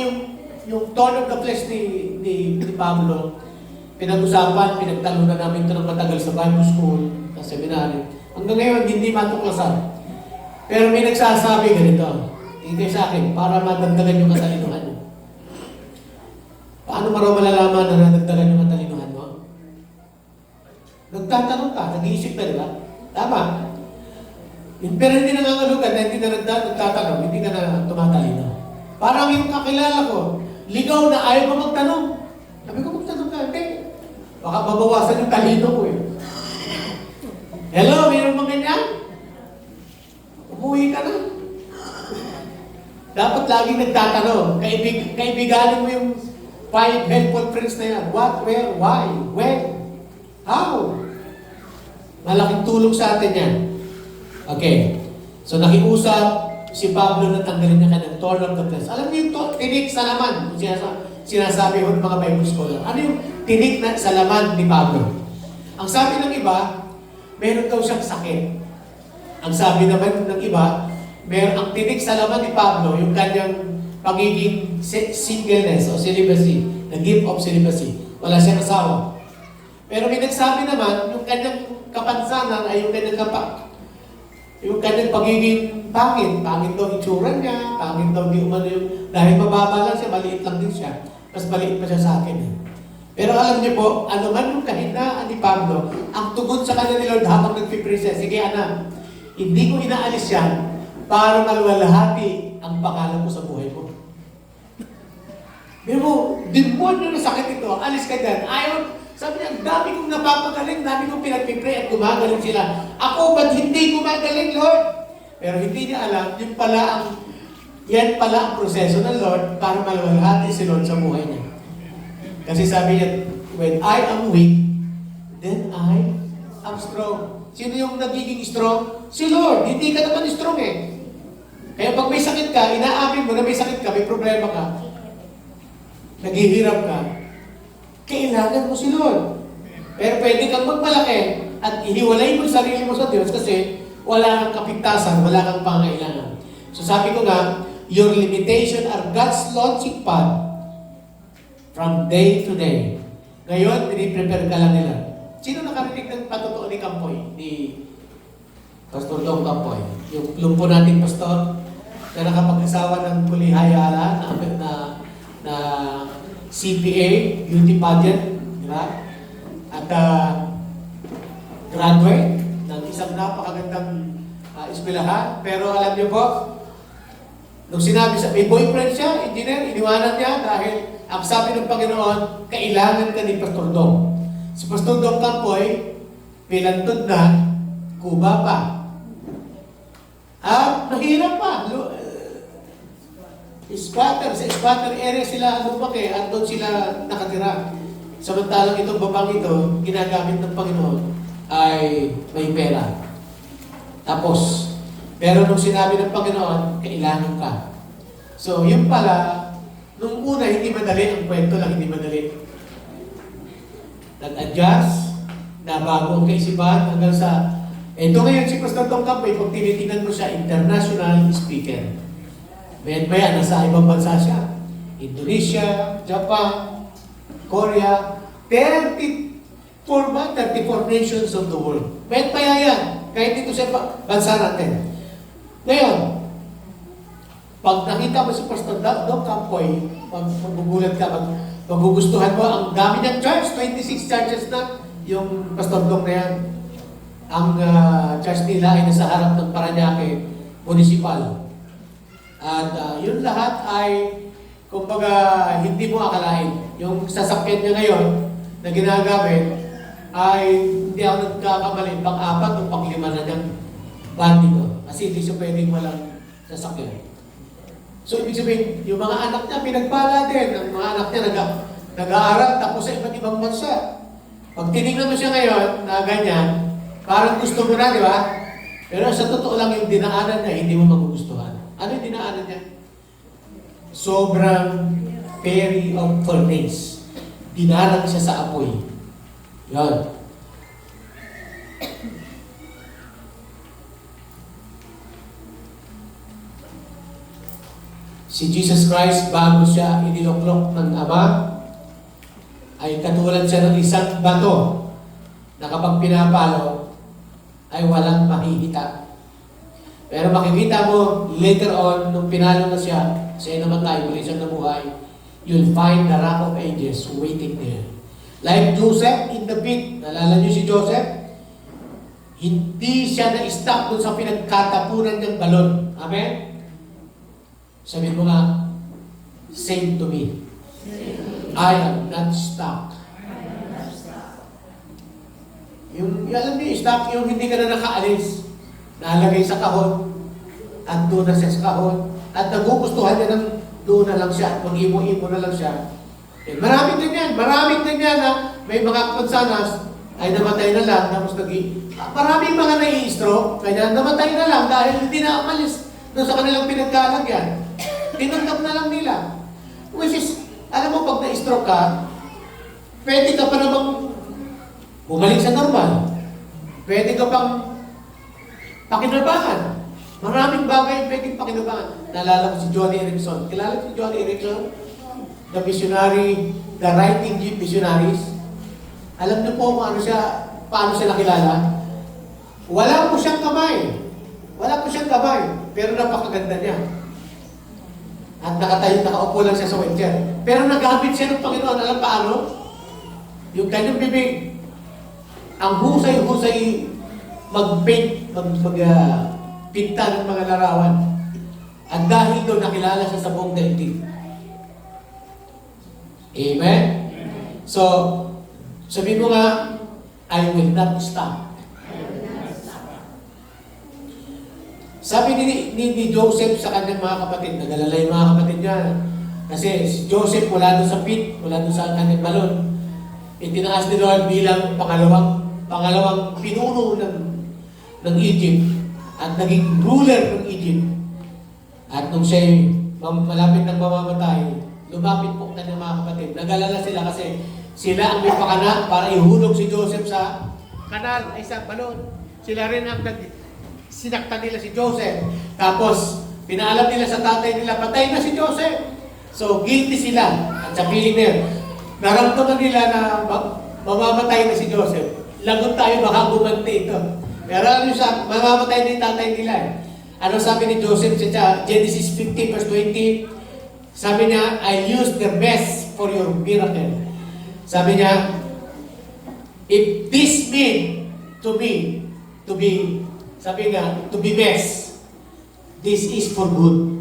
yung thorn of the flesh ni Pablo, pinag-usapan, pinagtalunan namin ito ng matagal sa Bible school, sa seminary. Hanggang ngayon, hindi matuklasan. Pero may nagsasabi ganito, hindi sa akin, para madagdagan yung katalinuhan mo. Paano mo raw malalaman na nadagdagan yung katalinuhan mo? Nagtatanong ka, nag-iisip ka, di ba? Tama. Pero hindi nangangalugan na hindi na nagtatanong, hindi ka na tumatalino. Parang yung kakilala ko, ligaw na ayaw mo magtanong. Sabi ko, magtanong ka, hindi. Baka mabawasan yung talino ko eh. Hello, mayroon mo ganyan? Umuwi ka na. Dapat laging nagtatanong. Kaibiganin mo yung 5 helpful friends na yan. What, where, why, when, how? Malaking tulong sa atin yan. Okay. So nakiusap si Pablo na tanggalin niya kanyang thorn of the flesh. Alam niyo yung tinik sa laman? Sinasabi ko ng mga Bible scholar. Ano yung tinik sa laman ni Pablo? Ang sabi ng iba, meron daw siyang sakit. Ang sabi naman ng iba, ang tinik sa laman ni Pablo, yung kanyang pagiging singleness o celibacy, the gift of celibacy. Wala siyang asawa. Pero may nagsabi naman, yung kanyang kapansanan ay yung kanyang pagiging pangit. Pangit daw itsura niya, pangit daw di umano yung, dahil mababa lang siya, maliit lang din siya. Mas maliit pa siya sa akin. Pero alam niyo po, ano man yung kahinaan ni Pablo, ang tugon sa kanya ni Lord habang nagpipray siya, sige anak, hindi ko inaalis yan para maluwalhati ang pangalan mo sa buhay mo. Pero, demonyo na sakit ito, alis ka dyan. Ayaw, sabi niya, dami kong napapagaling, dami kong pinagpipray at gumagaling sila. Ako, ba't hindi gumagaling, Lord? Pero hindi niya alam, yan pala ang proseso ng Lord para maluwalhati si Lord sa buhay niya. Kasi sabi niya, when I am weak, then I am strong. Sino yung nagiging strong? Si Lord. Hindi ka naman strong eh. Kaya pag may sakit ka, inaamin mo na may sakit ka, may problema ka, naghihirap ka, kailangan mo si Lord. Pero pwede kang magmalaki at iniwalay mo sarili mo sa Diyos kasi wala kang kapintasan, wala kang pangailangan. So sabi ko nga, your limitation are God's launching pad from day to day. Ngayon, piniprepare ka lang nila. Sino nakarinig ng patotoo ni Campoy? Ni Pastor Dong Campoy. Yung lumpo nating pastor na nakapag-asawa ng kulihayala na CPA, beauty pageant, di ba? At graduate ng isang napakagandang eskwelahan. Pero alam niyo po, nung sinabi sa may boyfriend siya, engineer, iniwanan niya dahil ang sabi ng Panginoon, kailangan ka ni Pastor Dong. Si Pastor Dong Campoy, pilantod na, kuba pa. At mahirap pa. Sa squatter area sila lumaki at doon sila nakatira. Samantalang itong babang ito, ginagamit ng Panginoon ay may pera. Tapos, pero nung sinabi ng Panginoon, kailangan ka. So, yun pala, nung una, hindi madali, ang kwento lang hindi madali. Nag-adjust, nabago ang kaisipan hanggang sa, ito ngayon si Pastor Dong Campoy, pag tinitingnan mo siya, international speaker. Maya, nasa ibang bansa siya. Indonesia, Japan, Korea, 34 nations of the world. Maya yan, kahit dito sa bansa natin. Ngayon, pag nakita mo si Pastor Dong Campoy, magugulat ka, magugustuhan mo, ang dami niyang church, 26 churches na, yung Pastor Dong na yan. Ang church nila ay nasa harap ng Parañaque Municipal. At yun lahat ay, kumbaga, hindi mo akalain. Yung sasakyan niya ngayon na ginagamit ay hindi ako nagkakamali, pang-4 o pang-5 na niyang van dito. Kasi hindi siya pwedeng walang sasakyan. So, ibig sabihin, yung mga anak niya, pinagpala din. Ang mga anak niya nag-aaral, tapos sa iba't ibang bansa. Pag tinignan mo siya ngayon, na ganyan, parang gusto mo na, di ba? Pero sa totoo lang, yung dinaanan niya, hindi mo magugustuhan. Ano yung dinaanan niya? Sobrang fairy of furnace. Dinarang siya sa apoy. Yan. Si Jesus Christ, bago siya iniloklok ng Ama, ay katulad siya ng isang bato na kapag pinapalo, ay walang mahihita. Pero makikita mo, later on, nung pinalo na siya namatay, muli siyang nabuhay, you'll find the Rock of Ages waiting there. Like Joseph in the pit. Nalala niyo si Joseph? Hindi siya na-stop dun sa pinagkatapunan ng balon. Amen? Sabi mo nga, same to me. I am not stuck. Alam niyo, stuck yung hindi ka na nakaalis. Nalagay sa kahon. At doon na siya sa kahon. At nagugustuhan niya ng doon na lang siya. Mag-imo-imo na lang siya. Maraming ganyan na may mga konsanas ay namatay na lang. Tapos maraming mga nai-stroke. Kaya namatay na lang dahil hindi na umalis doon sa kanilang pinagkalagyan. Tinanggap na lang nila. Which is, alam mo, pag na-stroke ka, pwede ka pa namang bumalik sa normal. Pwede ka pang pakinabangan. Maraming bagay pwedeng pakinabangan. Naalala ko si Johnny Erickson. Kilala si Johnny Erickson? The missionary, the writing missionaries. Alam niyo po kung paano siya nakilala? Wala po siyang kamay. Pero napakaganda niya. At nakaupo lang siya sa wheelchair. Pero nagamit siya ng Panginoon. Alam paano? Yung kanyang bibig, ang husay-husay mag-paint, pinta ng mga larawan. At dahil doon, nakilala siya sa buong daigdig. Amen? So, sabi mo nga, I will not stop. Sabi ni Joseph sa kanyang mga kapatid, nag-alala yung mga kapatid niya. Kasi si Joseph wala doon sa pit, wala doon sa kanyang balon. Itinaas ni Lord bilang pangalawang pinuno ng Egypt at naging ruler ng Egypt. At nung siya'y malapit ng mamamatay, lumapit po kanyang mga kapatid. Nag-alala sila kasi sila ang may pakana para ihulog si Joseph sa kanal ay sa balon. Sila rin ang sinaktan nila si Joseph. Tapos, pinaalam nila sa tatay nila, patay na si Joseph. So, guilty sila. At sa feeling nila, naramdaman nila na mamamatay na si Joseph. Lagot tayo, baka gumanti ito. Pero ano siya, mamamatay na yung tatay nila. Ano sabi ni Joseph sa Genesis 50 verse 20? Sabi niya, I use the best for your miracle. Sabi niya, if this mean to be best, this is for good.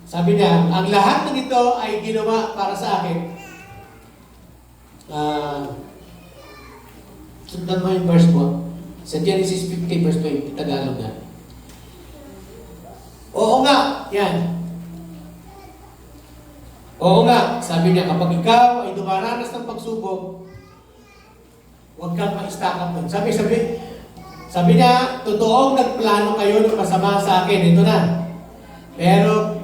Sabi niya, ang lahat ng ito ay ginawa para sa akin. Sundan mo yung verse mo. Sa Genesis 50 verse 20, Tagalog na. Oo nga, yan. Oo nga, sabi niya, kapag ikaw ay dumaranas ng pagsubok, huwag kang ma-stack doon. Sabi niya, totoong nagplano kayo ng masama sa akin, ito na. Pero,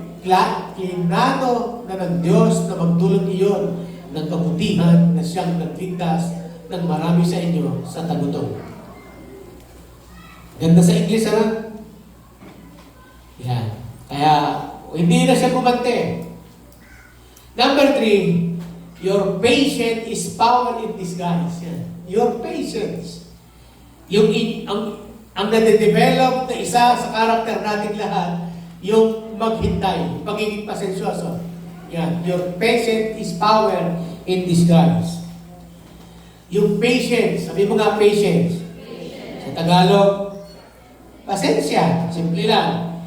kinano na ng Diyos na magdulot iyon ng kabutihan na siyang nagligtas ng marami sa inyo sa tagutom. Ganda sa English, ano? Yan. Kaya, hindi na siya kumante. Number 3, your patience is power in disguise. Yan. Your patience. Ang nade-develop na isa sa karakter natin lahat, yung maghintay, pagiging pasensyoso. Yan. Your patience is power in disguise. Yung patience, sabi mo nga patience. Sa Tagalog, pasensya. Simple lang.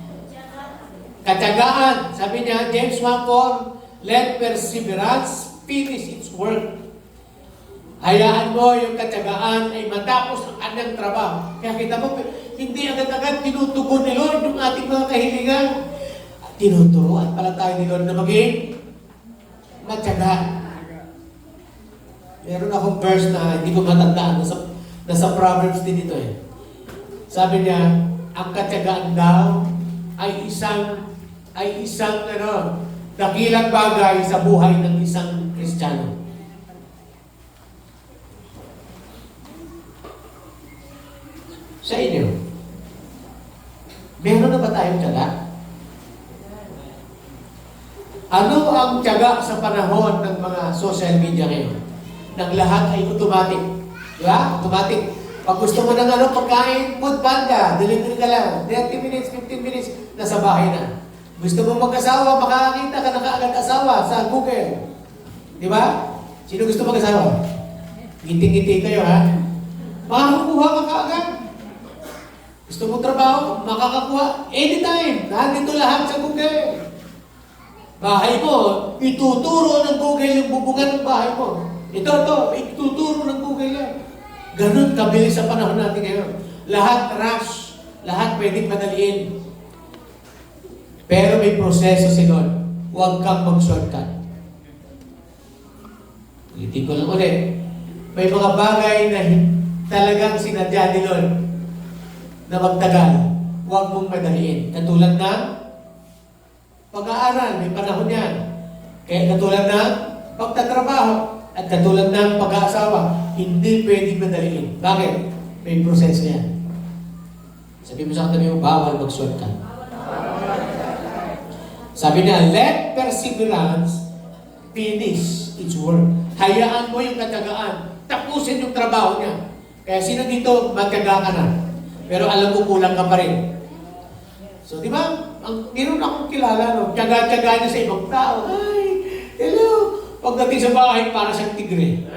Katyagaan. Sabi niya, James 1:4, let perseverance finish its work. Hayaan mo yung katyagaan ay matapos ang kanyang trabaho. Kaya kita mo, hindi agad-agad tinutugon ni Lord yung ating mga kahilingan. Tinuturuan pala tayo ni Lord na maging matyaga. Meron akong verse na hindi ko matandaan. Nasa Proverbs din ito eh. Sabi niya, ang katyagaan daw ay isang dakilang bagay sa buhay ng isang Kristiyano. Sa inyo, meron na ba tayong tiyaga? Ano ang tiyaga sa panahon ng mga social media ngayon? Nang lahat ay automatic. Di ba? Automatic. Pag gusto mo ng pagkain, food panda, delivery ka lang. 30 minutes, 15 minutes, nasa bahay na. Gusto mo mag-asawa, makakakita ka na kaagad asawa sa Google. Di ba? Sino gusto mag-asawa? Ngiti-ngiti kayo, ha? Makakakuha ka kaagad. Gusto mo trabaho, makakakuha anytime. Nandito lahat sa Google. Bahay mo, ituturo ng Google yung bubungan ng bahay mo. Ito, ituturo ng Google yan. Ganun kabilis sa panahon natin ngayon. Lahat rush, lahat pwedeng madaliin. Pero may proseso si Lord. Huwag kang mag-shortcut. Ulitin ko lang ulit. May mga bagay na talagang sinadya ni Lord na magtagal. Huwag mong madaliin. Katulad ng pag-aaral, may panahon yan. Kaya katulad ng pagtatrabaho at katulad ng pag-aasawa, hindi pwedeng madaliin. Bakit? May proseso yan. Sabi mo sa katabi mo, bawal mag-shortcut. Sabi niya, let perseverance finish its work. Hayaan mo yung katiyagaan. Tapusin yung trabaho niya. Kaya sino dito, magtiyaga ka na. Pero alam mo, kulang ka pa rin. So, di ba? Meron akong kilala, no? Tiyaga-tiyaga niya sa ibang tao. Ay, hello. Pagdating sa bahay, para siyang tigre.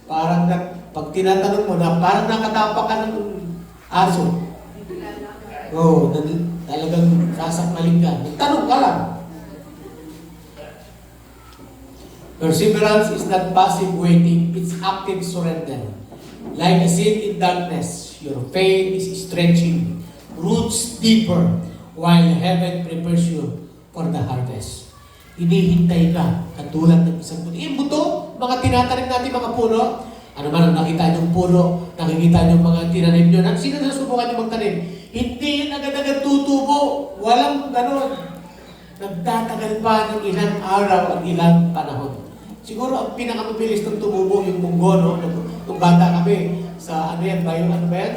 Parang, pag tinatanong mo na, parang nakatapak ka ng aso. Oo, talagang sasakmalin ka. Tanong ka lang. Perseverance is not passive waiting, it's active surrender. Like a seed in darkness, your faith is stretching roots deeper while heaven prepares you for the harvest. Hinihintay ka, katulad ng isang buto. Yung buto, mga tinatanim natin mga puno, ano man ang nakita niyong puno, nakikita niyong mga tinanim niyo, sino na subukan niyo magtanim? Hindi yan agad-agad tutubo. Walang ganon. Nagtatagal pa ng ilang araw at ilang panahon. Siguro ang pinakamabilis ng tumubo yung munggo, no? Nung bata kami, sa ano yan,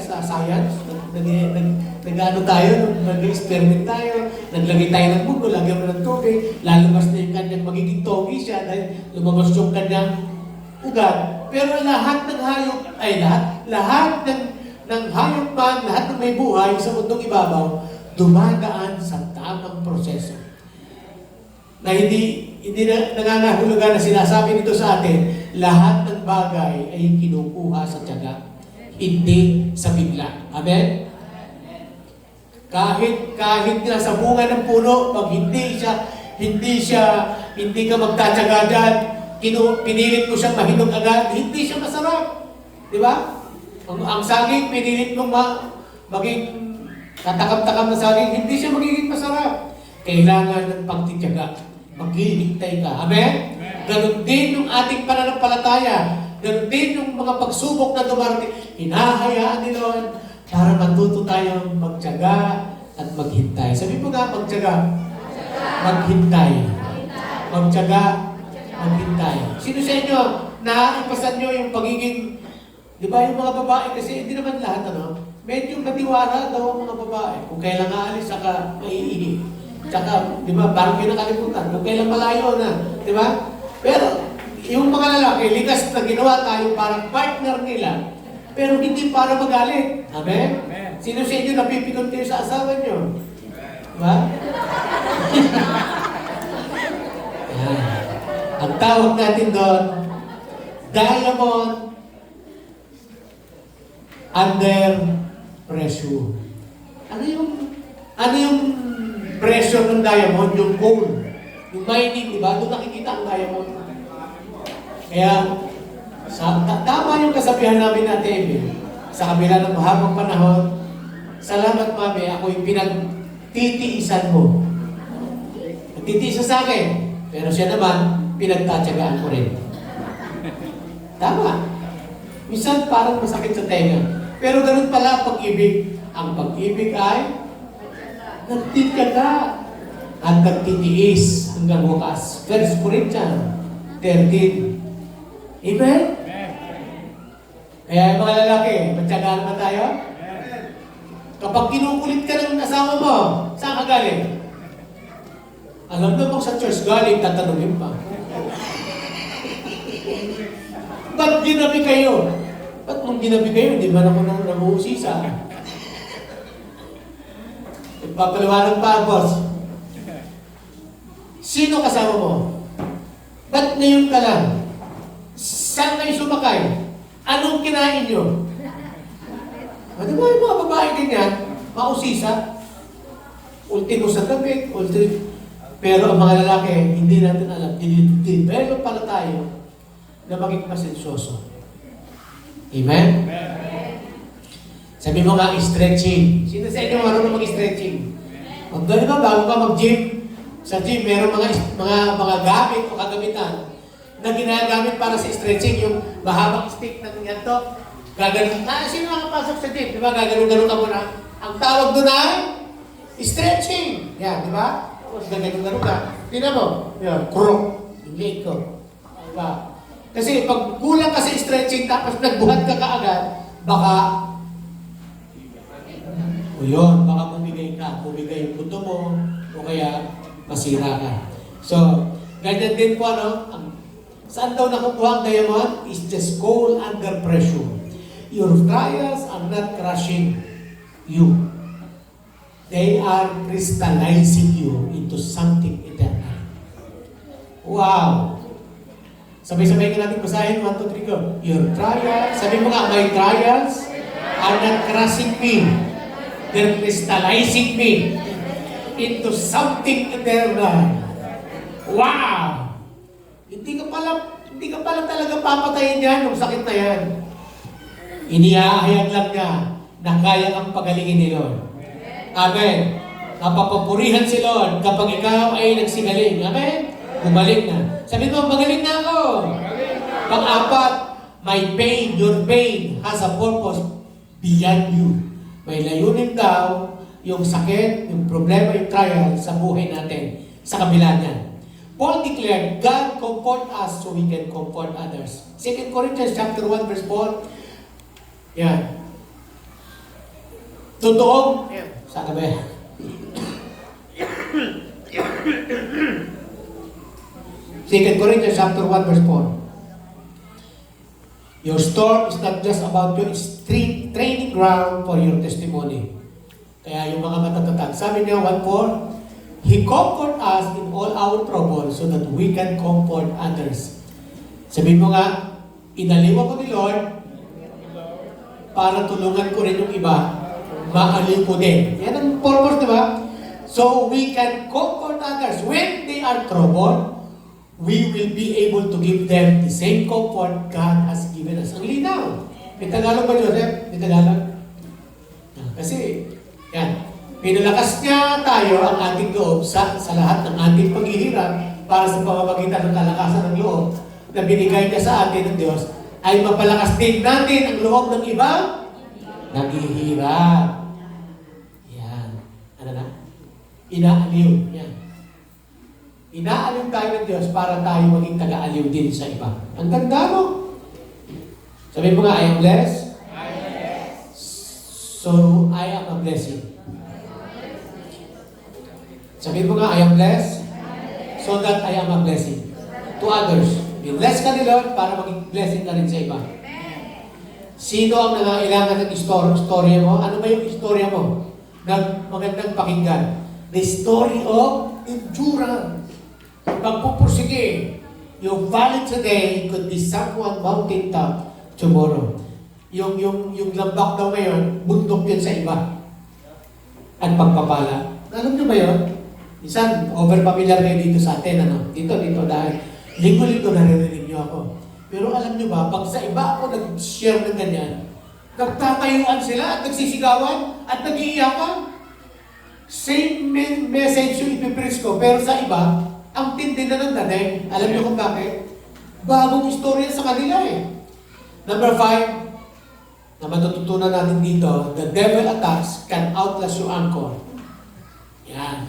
sa science, nag-ano tayo, nag-experiment tayo, naglagay tayo ng munggo, lagyan mo ng tubig, lalabas na yung kanyang magiging togi siya, dahil lumabas yung kanyang ugat. Pero lahat ng hayop, lahat ng hayop man, lahat ng may buhay sa mundong ibabaw, dumadaan sa tamang proseso. Na hindi na nangangahulugan na sinasabi nito sa atin, lahat ng bagay ay kinukuha sa tiyaga, hindi sa bigla. Amen? Kahit na sa bunga ng puno, pag hindi ka magtatyaga dyan, pinilit mo siyang mahinog agad, hindi siya masarap. Di ba? Ang saging, pinilit mong maging katakam-takam na saging, hindi siya magiging masarap. Kailangan ng pagtityaga. Maghihintay ka. Amen? Ganon din yung ating pananampalataya. Ganon din yung mga pagsubok na dumarating. Hinahayaan ni Lord para matuto tayong magtyaga at maghintay. Sabi mo nga, magtyaga. Maghintay. Magtyaga. Maghintay. Sino sa inyo, naipasan nyo yung pagiging, di ba yung mga babae, kasi hindi naman lahat, medyo matiwala daw ang mga babae. Kung kailan aalis, saka maiihi. Tsaka, di ba, parang pinakalimutan. Kung kailan malayo na, di ba? Pero, yung mga lalaki, likas na ginawa tayo parang partner nila, pero hindi para magalit. Amen? Sino sa inyo napipikon kayo sa asawa nyo? Di ba? Ang tawag natin doon, diamond under pressure. Ano yung pressure ng diamond? Yung gold. Yung mining, di ba? Doon nakikita ang diamond. Kaya, tama yung kasabihan namin natin, sa kabila ng mahabang panahon, sa salamat mami, ako'y pinagtitiisan mo. Nagtitiis sa akin, pero siya naman, pinagtatyagaan ko rin. Tama. Minsan parang masakit sa tenga. Pero ganun pala ang pag-ibig. Ang pag-ibig ay nagtityaga at nagtitiis hanggang bukas. 1 Corinthians 13. Amen? Kaya yung mga lalaki, magtyagaan ba tayo? Kapag kinukulit ka ng asawa mo, saan ka galing? Alam mo kung sa church galing, tatanungin pa. Ba't ginabi kayo? Ba't nung ginabi kayo, di ba ako nang namuusisa? Nagpapaliwanag pa, boss. Sino kasama mo? Ba't ngayon ka lang? Saan kayo sumakay? Anong kinain nyo? Di ba yung mga babae ganyan? Mausisa. Ultimo sa gabi, pero ang mga lalaki, hindi natin alam. Didevelop pala tayo na maging pasensyoso. Amen? Sabi mo nga, stretching. Sino sa inyo marunong mag-stretching? Magdali ba, bago ka mag-gym? Sa gym, meron mga gamit o kagamitan na ginagamit para sa stretching. Yung mahabang stick na ganito. Gaganon. Sino nakapasok sa gym? Di ba? Gaganon-ganon ka muna. Ang tawag doon ay stretching. Yan, di ba? Tapos gaganon-ganon ka. Tingnan mo. Yan, krok. Yung leg ko. Diba? Kasi pag kulang ka sa stretching tapos nagbuhat ka kaagad, baka baka bumigay yung buto mo o kaya masira ka. So, ganyan din po saan daw nakukuha ang diamond? Is just coal under pressure. Your trials are not crushing you. They are crystallizing you into something eternal. Wow! Sabay-sabay ka natin basahin. 1, 2, 3, go. Your trials, sabi mo nga, my trials are not crushing me. They're crystallizing me into something eternal. Wow! Hindi ka pala talaga papatayin yan, yung sakit na yan. Iniahayag lang niya na kaya kang pagalingin ni Lord. Amen. Napapapurihan si Lord kapag ikaw ay nagsigaling. Amen? Bumalik na. Sabi mo, magaling na ako. Pang-apat, your pain has a purpose beyond you. May layunin daw yung sakit, yung problema, yung trial sa buhay natin, sa kabila niyan. Paul declared, God comfort us so we can comfort others. 2 Corinthians chapter 1, verse 4. Yan. Totoo. Sana ba yan? Second Corinthians chapter 1, verse 4. Your storm is not just about your training ground for your testimony. Kaya yung mga matatatag, sabi niya 1:4, He comfort us in all our trouble so that we can comfort others. Sabi mo nga, inaliw ako ni Lord para tulungan ko rin yung iba, maaliw ko din. Yan ang purpose, di ba? So we can comfort others. When they are troubled, we will be able to give them the same comfort God has given us. Ang linaw. May Tagalog ba, Joseph? May Tagalog? Kasi, yan. Pinalakas niya tayo ang ating loob sa lahat ng ating paghihirap para sa pamamagitan ng kalakasan ng loob na binigay niya sa atin ng Diyos ay mapalakas din natin ang loob ng iba naghihirap. Yan. Ano na? Inaaliw. Yan. Inaaliw tayo ng Diyos para tayo maging taga-aliw din sa iba. Ang ganda, no? Sabi mo nga, I am blessed. So, I am a blessing. Sabi mo nga, I am blessed. So that I am a blessing. To others. Bless ka ni Lord para maging blessing ka rin sa iba. Sino ang nangailangan ng istorya mo? Ano ba yung istorya mo? Na magandang pakinggan. The story of endurance. Pagpupursige. Yung valley today could be someone mountaintop tomorrow. Yung lambak daw ngayon, bundok yun sa iba. At pagpapala. Alam niyo ba yun? Minsan, over-familiar kayo dito sa atin, Dito, dahil linggo-linggo naririnig niyo ako. Pero alam niyo ba, pag sa iba ako nag-share ng ganyan, Nagtatayuan sila at nagsisigawan at nag-iiyakan. Same message yung ipipreach ko, pero sa iba, ang tindi na ng dating. Alam niyo kung bakit? Bagong istorya sa kanila eh. Number 5, na matututunan natin dito, the devil attacks can outlast your anchor. Yan.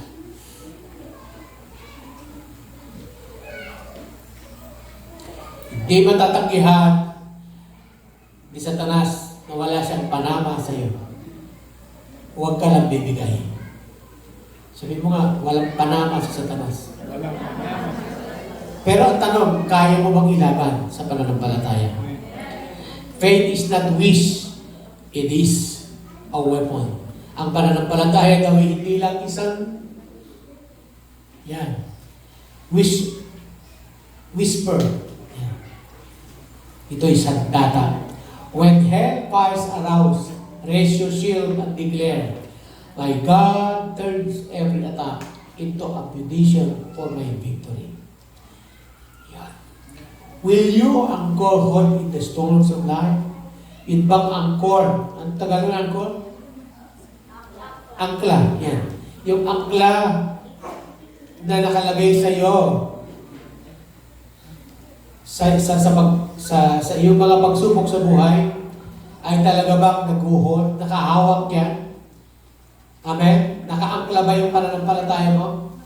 Hindi matatanggihan ni Satanas na wala siyang panama sa iyo. Huwag ka lang bibigay. Sabi mo nga, walang panama sa Satanas. Pero ang tanong, kaya mo bang ilaban sa pananampalataya? Faith is not wish, it is a weapon. Ang pananampalataya daw ay hindi lang isang whisper. Yan. Ito ay sandata. When hell fires arouse, raise your shield and declare, my God turns every attack into a ammunition for my victory. Yan. Will you anchor hold in the storms of life? Yun bang angkor? Ang Tagalog ng angkor? Angkla. Yan. Yung angkla na nakalagay sa iyo sa iyong mga pagsubok sa buhay ay talaga bang naguhod, nakahawak yan? Amen? Nakaangkla ba yung pananampalataya mo?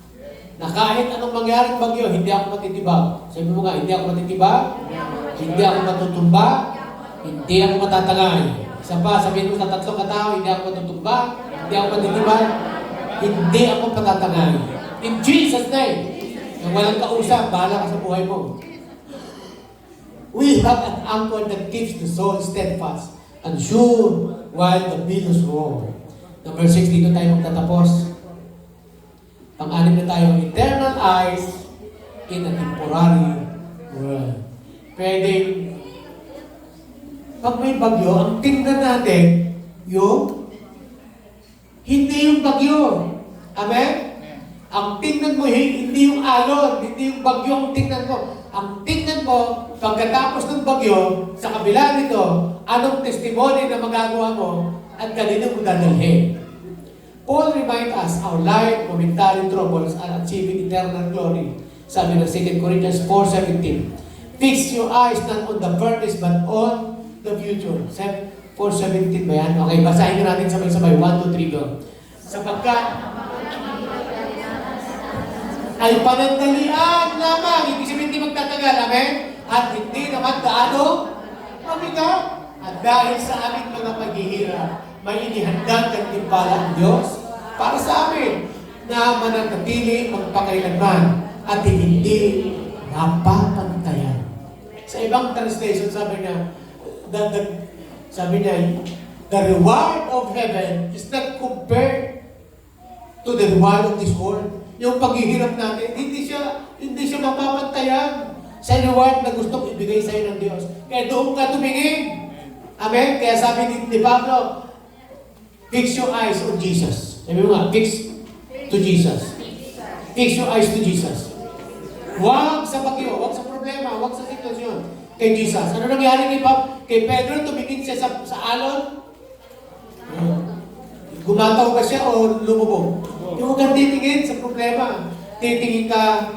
Na kahit anong mangyaring bagyo, hindi ako matitibag. Sabi mo nga, hindi ako matitibag, hindi ako matutumba, hindi ako matatangay. Isa pa, sabihin mo sa tatlong katao, hindi ako matutumba, hindi ako matitibag, hindi ako matatangay. In Jesus' name, nang walang kausap, bahala ka sa buhay mo. We have an anchor that keeps the soul steadfast and sure while the billows roar. Number 6, dito tayo magtatapos. Pang-anim na tayo, eternal eyes in a temporary world. Pwede, pag may bagyo, ang tingnan natin, hindi yung bagyo. Amen? Ang tingnan mo, hindi yung alon, hindi yung bagyo ang tingnan mo. Ang tingnan mo, pagkatapos ng bagyo, sa kabila nito, anong testimony na magagawa mo at kanino mo dadalhin. Paul reminds us, our life, momentary troubles are achieving eternal glory. Sabi ng 2 Corinthians 4:17. Fix your eyes not on the furnace but on the future. 4:17 ba yan? Okay, basahin na natin sabay-sabay. 1, 2, 3, go. Sapagkat ay panandalian lamang. Ibig sabihin hindi magtatagal. Amen? At hindi naman gaano mabigat. At dahil sa aming mga paghihirap, may inihandang gantimpala ang Diyos para sa amin na mananatili magpakailanman at hindi mapapantayan. Sa ibang translation, sabi niya, the reward of heaven is not compared to the reward of this world. Yung paghihirap natin, hindi siya mapapantayan sa reward na gustong ibigay sa iyo ng Diyos. Kaya doon ka tumingin. Amen? Kaya sabi ni Pablo, fix your eyes on Jesus. Sabi mo nga, fix to Jesus. Fix your eyes to Jesus. Huwag sa bagyo, huwag sa problema, huwag sa sitwasyon. Kay Jesus. Ano nangyari kay Pedro? Tumingin siya sa alon? Gumataw ba siya o lumubog? Huwag kang titingin sa problema. Titingin ka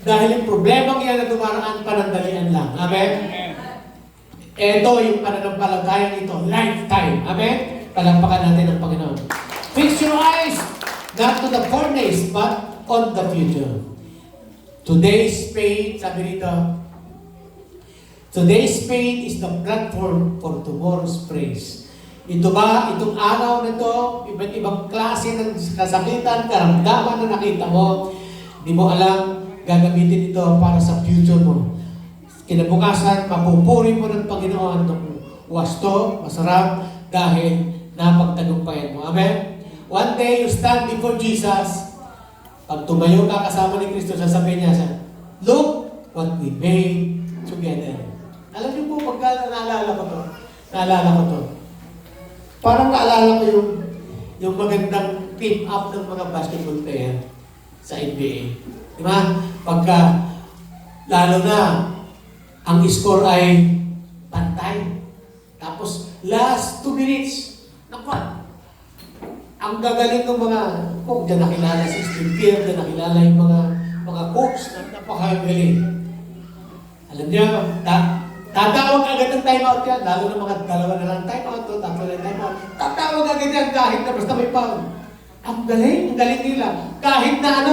dahil yung problema yan na dumaraan, panandalian lang. Amen? Ito yung pananampalataya nito, lifetime. Amen? Palampakan natin ang Panginoon. Fix your eyes, not to the furnace, but on the future. Today's pain, sabi rito, today's pain is the platform for tomorrow's praise. Ito ba, itong araw na ito, iba't ibang klase ng kasakitan, karamdaman na nakita mo, di mo alam, gagamitin ito para sa future mo. Kinabukasan, mapupuri mo ng Panginoon itong wasto, masarap, dahil napagtagumpayan mo. Amen? One day, you stand before Jesus, pag tumayo ka kasama ni Kristo, sasabihin niya, look what we made together. Alam niyo po, pagka naalala ko to, parang naalala ko yung magandang team up ng mga basketball player sa NBA. Di ba? Pagka, lalo na, ang score ay pantay. Tapos, Last 2 minutes. Naku, ang gagaling ng mga coach. Diyan nakilala si Steve Kerr, diyan nakilala yung mga coach na napakagaling. Alam niyo, tatawag agad ng timeout yan. Lalo na mga dalawa na lang timeout, tatlo na timeout. Tatawag agad yan kahit na basta may foul. Ang galing nila. Kahit na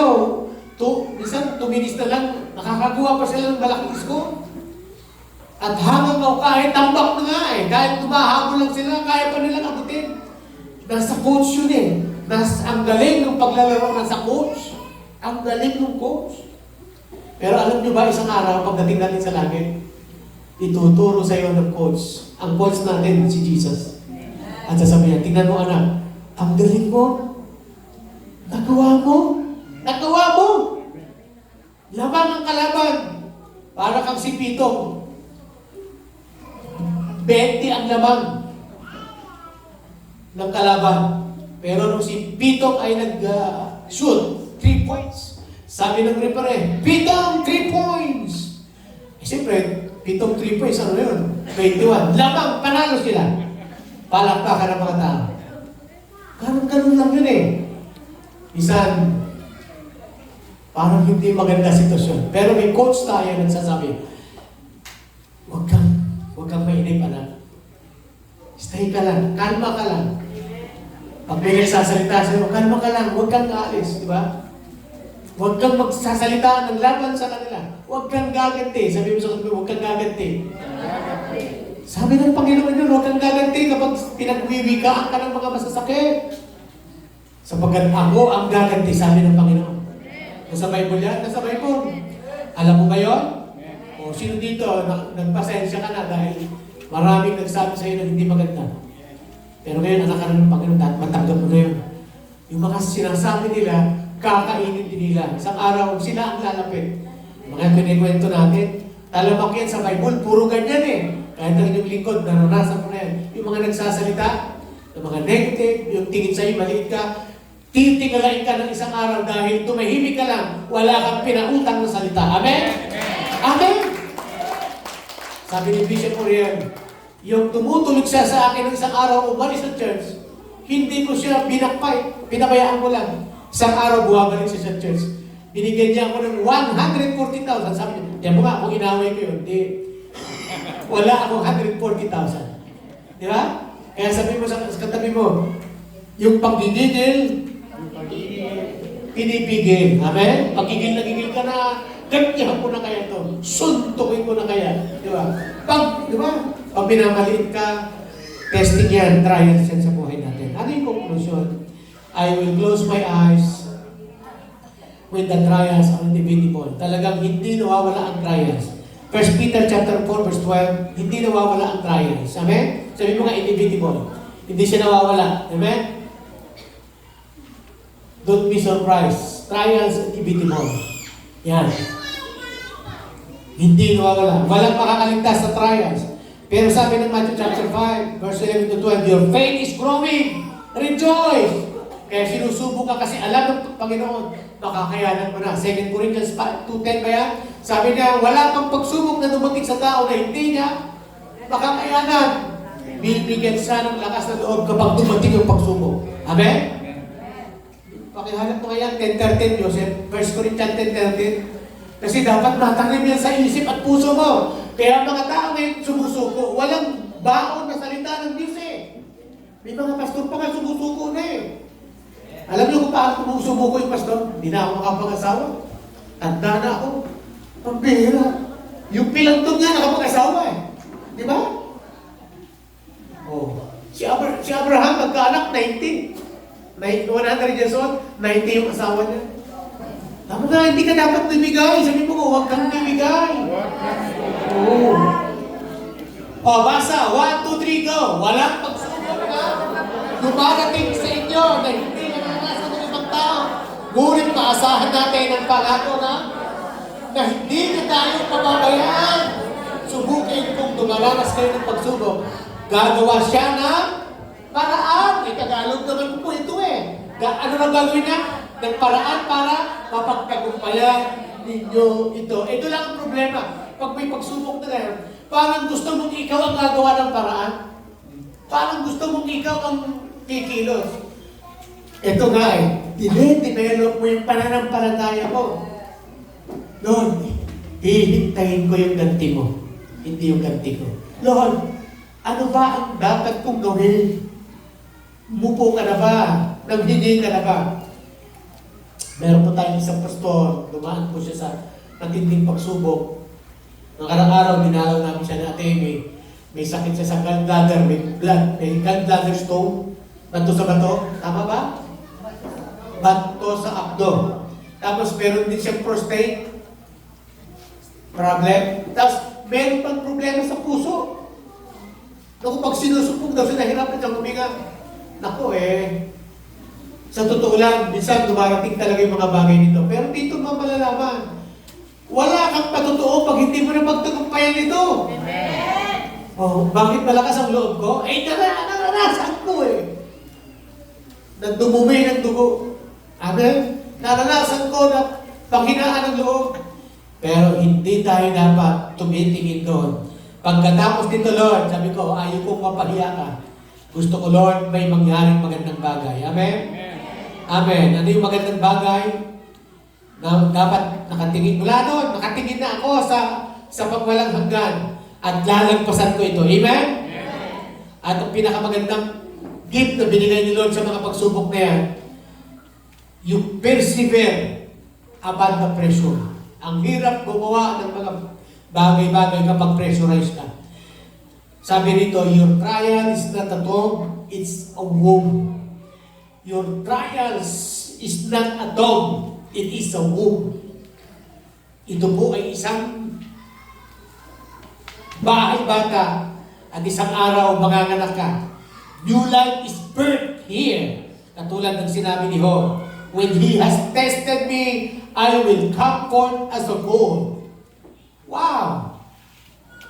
minsan 2 minutes na lang, nakakagawa pa sila ng malaking score. At hanggang kahit tambak na nga kahit tumahabol lang sila, kaya pa nilang abutin. Nasa coach yun ang galing ng paglalaro nasa coach. Ang galing ng coach. Pero alam nyo ba, isang araw, pagdating natin sa langit, ituturo sa iyo ng coach. Ang coach natin, si Jesus. At sasabihin, tingnan mo anak, ang galing mo. Nagawa mo. Laban ang kalaban. Para kang si Pitong. 20 ang laban ng kalaban. Pero nung si Pitong ay nag-shoot, 3 points. Sabi ng referee, Pitong, 3 points! Siyempre, Pitong 3 points, ano yun? 21. Lamang, panalo sila. Palakpakan ng mga tao. Ganun lang yun Isan, parang hindi maganda sitwasyon. Pero may coach tayo nagsasabi, huwag kang mainip, anak. Stay ka lang, kalma ka lang. Pag may nagsasalita sa'yo, kalma ka lang, huwag kang aalis, di ba? Huwag kang magsasalita ng laban sa kanila. Huwag kang gaganti. Sabi mo sa kanila, huwag kang gaganti. Sabi ng Panginoon yun, huwag kang gaganti kapag pinagwiwikaan ka ng mga masasakit. Sapagkat ako ang gaganti, sabi ng Panginoon. Nasa Bible yan? Nasa Bible. Alam mo ba yun? O sino dito, nagpasensya ka na dahil maraming nagsabi sa iyo na hindi maganda. Pero ngayon, anak ka na ng Panginoon, at matanggap mo na yun. Yung mga sinasabi nila, kakainin din nila. Isang araw, sila ang lalapit. Mga kinikwento natin, talamak yan sa Bible, puro ganyan Kahit ang inyong lingkod, naranasan mo na yan. Yung mga nagsasalita, yung mga negative, yung tingin sa'yo, maliit ka, titingalain ka ng isang araw dahil tumahimik ka lang, wala kang pinautang na salita. Amen? Amen? Sabi ni Bishop Uriel, yung tumutulog siya sa akin ng isang araw, umalis sa church, hindi ko siya binakpay, pinabayaan ko lang. Isang araw, buwabalik siya sa church. Binigyan niya ako ng 140,000. Sabi niya, diyan mo nga, kung inaway ko yun, wala akong 140,000. Di ba? Kaya sabi mo sa katabi mo, yung pagdididil, pinipigil. Amen? Pagigil na gigil ka na, ganyan ko na kaya to. Suntukin ko na kaya. Di ba? Pag minamaliit ka, testing yan, trials yan sa buhay natin. Ano yung conclusion? I will close my eyes when the trials are inevitable. Talagang hindi nawawala ang trials. 1 Peter chapter 4 verse 12, hindi nawawala ang trials. Amen? Sabi mo nga, inevitable. Hindi siya nawawala. Amen? Don't be surprised. Trials inevitable. Yan. Hindi nawawala. Walang makakaligtas sa trials. Pero sabi ng Matthew chapter 5, verse 11 to 12, your faith is growing. Rejoice! Kaya sinusubo ka kasi alam ng Panginoon, makakayanan mo na. 2 Corinthians 2:10 ba yan? Sabi niya, wala pang pagsubok na dumating sa tao na hindi niya makakayanan. Bibigyan siya ng lakas na loob kapag dumating yung pagsubok. Amen? Pakihanap mo ngayon, 10:13, Joseph. 1 Corinthians 10:13. Kasi dapat matanim yan sa isip at puso mo. Kaya mga tao ngayon sumusuko, walang baon na salita ng Diyos May mga pastor pa nga sumusuko na Alam niyo kung paano sumusuko yung pastor? Hindi na ako makapag-asawa. Tanda na ako. Pambihira. Yung pilantong niya nakapag-asawa Di ba? Oh. Si Abraham, magkaanak, 90. 100 years old, 90 yung asawa niya. Tama na, hindi ka dapat bibigay. Sabi mo ko, huwag kang bibigay. Oh. Oh, basa. 1, 2, 3, go. Walang pagsubok na dumarating sa inyo na hindi naranasan ng ibang tao. Ngunit maasahan natin ang pangako na hindi na tayo pababayaan. Subukin kung dumaranas kayo ng pagsubok. Gagawa siya ng paraan. Tagalog naman po ito Ano na gagawin niya? Ng paraan para mapagtagumpayan ninyo ito. Ito lang ang problema. Pag may pagsubok na ganyan, parang gusto mong ikaw ang gagawa ng paraan. Parang gusto mong ikaw ang kikilos. Ito nga dinedevelop mo yung pananampalataya mo. Lord, hihintayin ko yung ganti mo, hindi yung ganti ko. Lord, ano ba ang dapat kong gawin? Mupo ka na ba? Naghingi ka na ba? Meron po tayong isang pastor, dumaan po siya sa matinding pagsubok. Nakarang araw, dinalaw namin siya na Atene. May sakit siya sa gallbladder, may gallbladder stone. Bato sa bato, tama ba? Bato sa abdo. Tapos meron din siyang prostate problem. Tapos meron pang problema sa puso. Naku, pag sinusupog daw siya, nahirapan siyang huminga. Naku sa totoo lang, minsan dumarating talaga yung mga bagay nito. Pero dito mo malalaman, wala kang patotoo pag hindi mo na magtagumpayan ito. Amen! Oh, bakit malakas ang loob ko? Naranasan ko Nagdumumi ng dugo. Amen? Naranasan ko na panghinaan ng loob. Pero hindi tayo dapat tumitingin doon. Pagkatapos dito, Lord, sabi ko, ayaw kong mapahiya ka. Gusto ko, Lord, may mangyaring magandang bagay. Amen? Amen. Ano yung magandang bagay? Na dapat nakatingin mula doon. Nakatingin na ako sa pagwalang hanggan. At lalagpasan ko ito. Amen? At ang pinakamagandang gift na binigay ni Lord sa mga pagsubok na yan, you persevere above the pressure. Ang hirap gumawa ng mga bagay-bagay kapag pressurized ka. Sabi rito, your trial is not a tomb, it's a womb. Your trials is not a tomb, it is a womb. Ito po ay isang bahay bata at isang araw manganganak ka. New life is birthed here. Katulad ng sinabi ni Job, when He has tested me, I will come forth as a gold. Wow!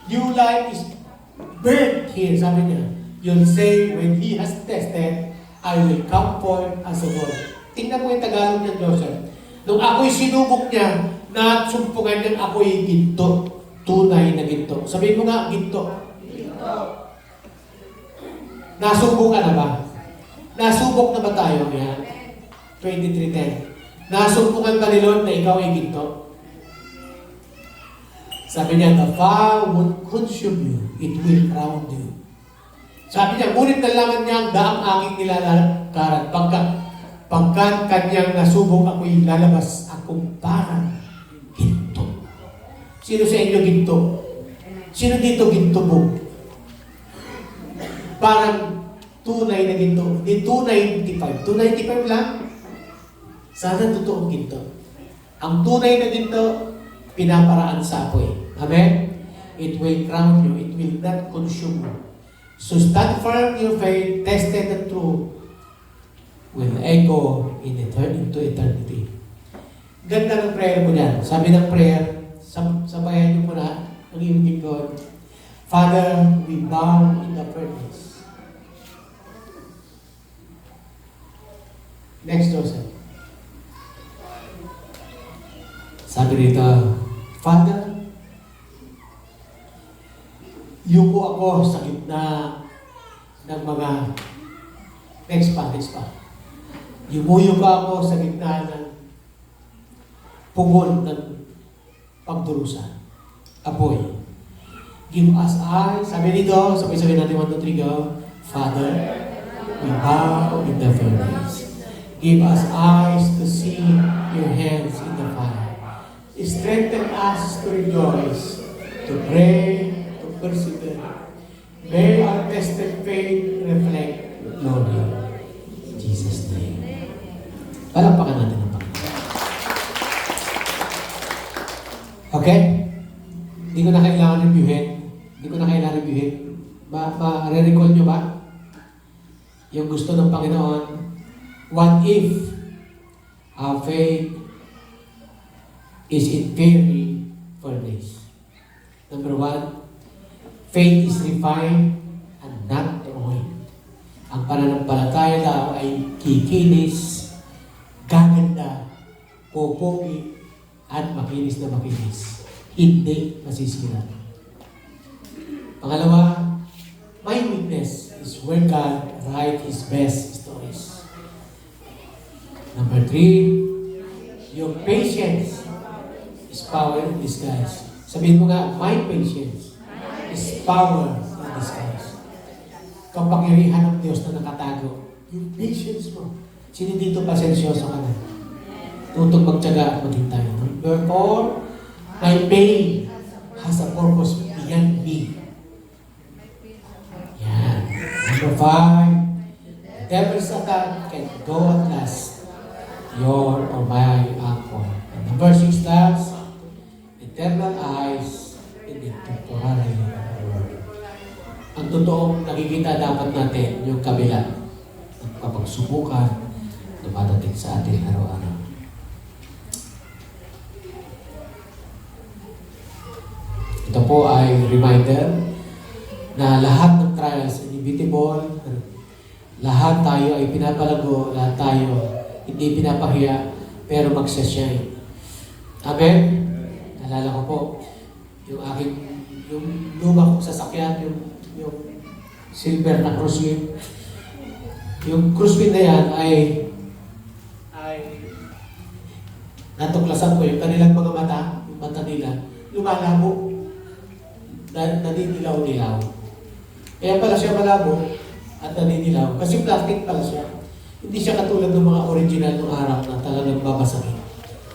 New life is birthed here. Sabi niya, you'll say, when He has tested, I will come forth as a gold. Tingnan mo yung Tagalog niya, Joseph. Nung ako'y sinubok niya, natsumpungan niya ako'y ginto. Tunay na ginto. Sabihin mo nga, ginto. Ginto. Nasubok ka na ba? Nasubok na ba tayo? Yan. 23:10. Nasubukan ka ni Lord na ikaw ay ginto. Sabi niya, the fire would consume you. It will drown you. Sabi niya, ngunit nalaman niya ang daang aking nilalakaran. Pagkat kanyang nasubok ako'y lalabas akong parang ginto. Sino sa inyo ginto? Sino dito ginto mo? Parang tunay na ginto. Hindi 295. 295 lang. Sana totoong ginto. Ang tunay na ginto, pinaparaan sa apoy. Amen? It will crown you. It will not consume you. So stand firm in your faith, tested the truth, will echo into eternity. Ganda ng prayer mo dyan. Sabi ng prayer, sabayan niyo muna ang iyong lingkod. Father, we bow in the furnace. Next, Joseph. Sabi rito, Father, yuko ako sa gitna ng mga next pa. Yumuyo ka ako sa gitna ng pungol ng pagdurusa. Apoy. Give us eyes. Sabi nito, sabay-sabay natin 1, 2, 3, go. Father, we bow in the furnace. Give us eyes to see your hands in the fire. Strengthen us to rejoice, to pray, to persevere. May our tested faith reflect glory. In Jesus' name. Palampakan natin ang Panginoon. Okay? Hindi ko na kailangan reviewin. Ma-recall nyo ba? Yung gusto ng Panginoon, what if our faith is in fiery furnace? Number 1, faith is refined and not ruined. Ang pananampalataya daw ay kikinis, gaganda, popogi, at makinis na makinis. Hindi masisira. Pangalawa, my weakness is is where God writes His best stories. Number 3, your patience is power in disguise. Sabihin mo nga, my patience is power in disguise. Kapangyarihan ng Diyos na nakatago. Yung patience mo. Sino dito pasensyoso ka na? Tutong magtyaga at maghintay. Number 4, my pain has a purpose beyond me. Yan. Number 5, the devil's attack can go at last. Your or my anchor. And number 6, last, eternal eyes in the temporary world. Ang totoong nakikita dapat natin yung kabila ng kapagsubukan na madating sa atin araw-araw. Ito po ay reminder na lahat ng trials inevitable, lahat tayo ay pinapalago, lahat tayo hindi pinapahiya, pero magsashine. Amen? Nalala ko po, yung luma kong sasakyan, yung silver na cruiseway. Yung cruiseway na yan ay natuklasan ko yung kanilang mga mata, yung mata nila, lumalabo. Nadinilaw-nilaw. Kaya pala siya malabo at nadinilaw. Kasi plastic pala siya. Hindi siya katulad ng mga original ng araw na talagang babasagin.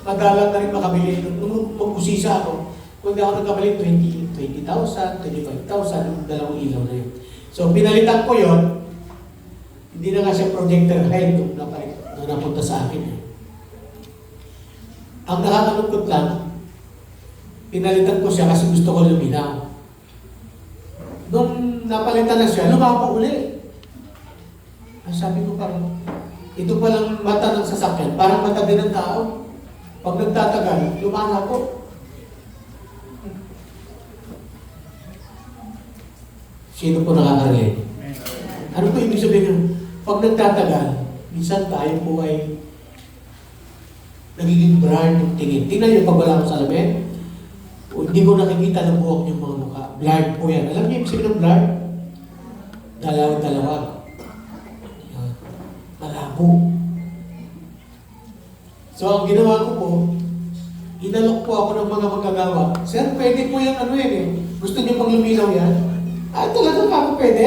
Madalang na rin makabili. Nung mag-usisa ako, kung hindi ako nagkabili, 20,000, 25,000, yung dalawang ilaw na yun. So, pinalitan ko yun. Hindi na nga siya projector head nung napunta sa akin. Ang nakakalungkot lang, pinalitan ko siya kasi gusto ko luminaw. Nung napalitan na siya, lumabo uli. Sabi ko parang, ito palang mata ng sasakyan, parang mata din ng tao. Pag nagtatagal, lumalabo. Sino po nakaka-relate? Ano po ibig sabihin nun? Pag nagtatagal, minsan tayo po ay nagiging blurred yung tingin. Tingnan niyo pag wala akong salamin, o hindi ko nakikita ng buhok yung mga mukha. Blurred po yan. Alam niyo yung sabihin ng blurred? Dalawa-dalawa. Malabo. So, ang ginawa ko po, inalok po ako ng mga magagawa. Sir, pwede po yung ano yan eh. Gusto niyo pang luminaw yan? Talaga pa ako pwede?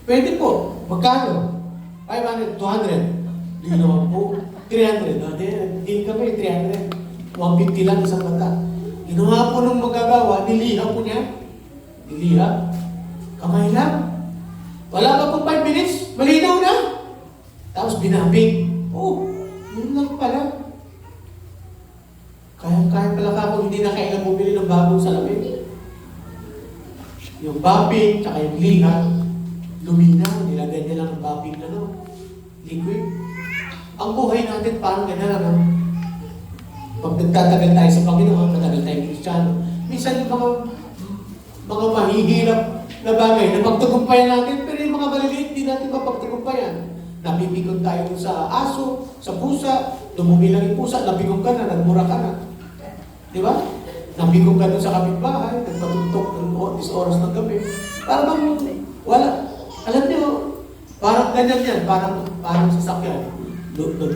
Pwede po. Magkano? 500, 200. Hindi naman po. 300. Hindi kami, 300. 150 lang isang mata. Ginawa po ng magagawa, niliha po niya. Niliha. Kamay lang. Wala pa po 5 minutes, malinaw na. Tapos binabing. Yun lang pala. Kaya pala ka kung hindi na kailang bumili ng bagong salamin. Yung bobbing, tsaka yung liha, luminaw, nilagay nila ng bobbing na liquid. Ang buhay natin parang ganyan, Pag nagtatagal tayo sa Panginoon, nagtatagal tayo Kristiyano, minsan yung mga mahihirap na bagay na pagtagumpayan natin, pero yung mga maliliit, hindi natin mapagtagumpayan. Napipikon tayo sa aso, sa pusa, dumumi lang yung pusa, nabigong ka na, nagmura ka na. Di ba? Nabigong ka doon sa kapitbahay, nagpatutok ng oras ng gabi. Parang wala. Alam niyo, parang ganyan yan, parang sasakyan.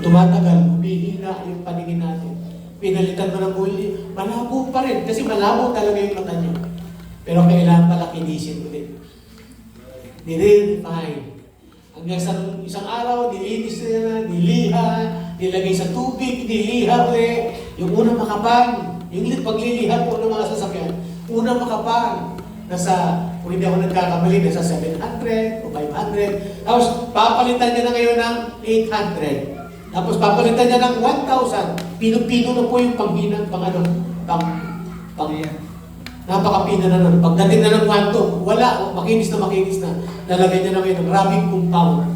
Tumatagal, humihina yung paningin natin. Pinalitan mo ng muli, malabo pa rin, kasi malabo talaga yung mata niyo. Pero kailangan pala kinisin ulit. Nire-refine. Hanggang isang araw, nilinis na, niliha, nilagay sa tubig, niliha ulit. Yung unang makapal, yung pagliliha po ng mga sasakyan, unang makapal, kung hindi ako nagkakamali, nasa 700 o 500. Tapos, papalitan niya na ngayon ng 800. Tapos, papalitan niya ng 1,000. Pino-pino na po yung panghinang, napakapina na nun. Pagdating na ng 1,200, wala, makinis na. Nalagay niya na ngayon ng rubbing compound.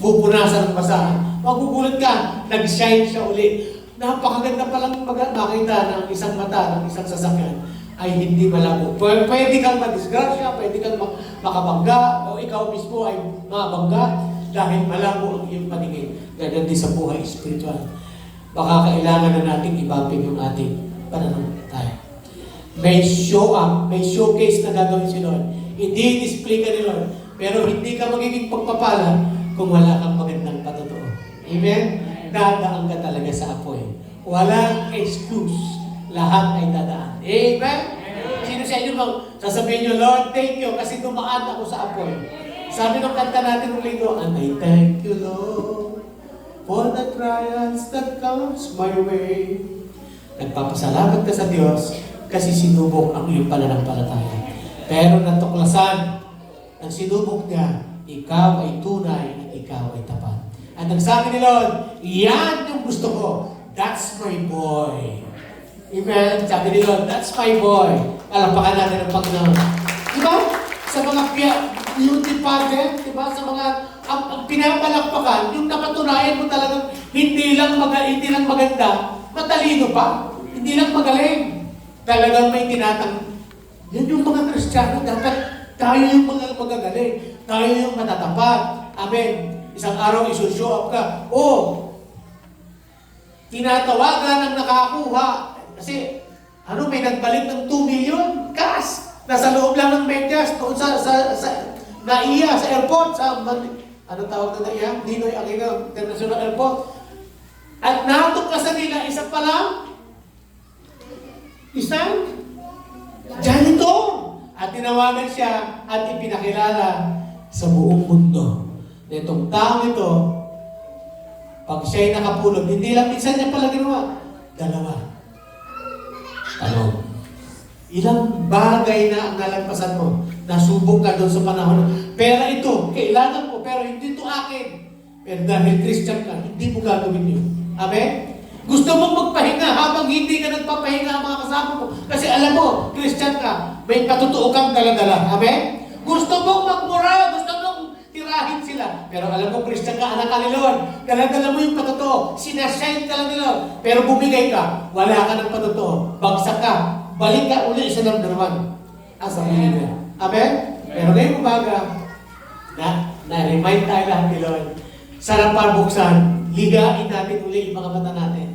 Pupunasan ng basahan. Magugulat ka, nag-shine siya uli. Napakaganda palang makita ng isang mata, ng isang sasakyan ay hindi malabo. Pwede kang madisgrasya, pwede kang makabangga, o ikaw mismo ay mabangga dahil malabo ang iyong paningin. Ganyan din sa buhay spiritual. Baka kailangan na natin ibapin yung ating pananampalataya. May show up, may showcase na gagawin si Lord. Hindi display ka ni Lord. Pero hindi ka magiging pagpapala kung wala kang magandang patotoo. Amen? Dadaan ka talaga sa apoy. Walang excuse. Lahat ay dadaan. Amen? Sino sa inyo bang sasabihin nyo, Lord, thank you kasi dumaan ako sa apoy. Sabi ng kanta natin ng linggo, and I thank you, Lord, for the trials that comes my way. Nagpapasalamat ka sa Diyos kasi sinubok ang iyong pananampalataya. Pero natuklasan ng sinubok niya, ikaw ay tunay at ikaw ay tapat. At ang sabi ni Lord, yan yung gusto ko. That's my boy. Amen? Sabi ni Lord, that's my boy. Alapakan natin ang Panginoon. Diba? Sa mga beauty pageant, diba? Sa mga ang pinapalakpakan, yung napatunayan mo talagang hindi lang maganda, matalino pa. Hindi lang magaling. Talagang may tinatang. Yan yung mga Kristiyano, dapat tayo yung mga magagaling. Tayo yung matatapat. Amen. Isang araw isushow up ka. Tinatawagan ng nakakuha. Kasi, may nagbalik ng 2 million cash. Nasa loob lang ng medyas, doon sa NAIA, sa airport, tawag na NAIA? Ninoy Aquino International Airport. At natuklasan nila, isa pa lang, isang janitor. At tinawagan siya at ipinakilala sa buong mundo. Na itong taong ito, pag siya'y nakapulog, hindi lang minsan niya pala ginawa, 2. Tanong. Ilang bagay na ang nalagpasan mo, nasubok ka doon sa panahon. Pero ito, kailangan ko, pero hindi ito akin. Pero dahil Christian ka, hindi mo gagawin yun. Amen? Gusto mong magpahinga habang hindi ka nagpapahinga ang mga kasama mo. Kasi alam mo, Christian ka, may patutuo kang dala-dala. Amen? Gusto mong magmura, gusto mong tirahin sila. Pero alam mo, Christian ka, anak ka ni Lord. Dala-dala mo yung patutuo. Sinashine ka lang ni Lord. Pero bumigay ka, wala ka ng patutuo. Bagsak ka. Balik ka uli sa number 1 as a believer. Amen? Pero ngayong umaga, na-remind tayo lahat ni Lord. Sarap pa buksan. Ligain natin uli yung mga mata natin.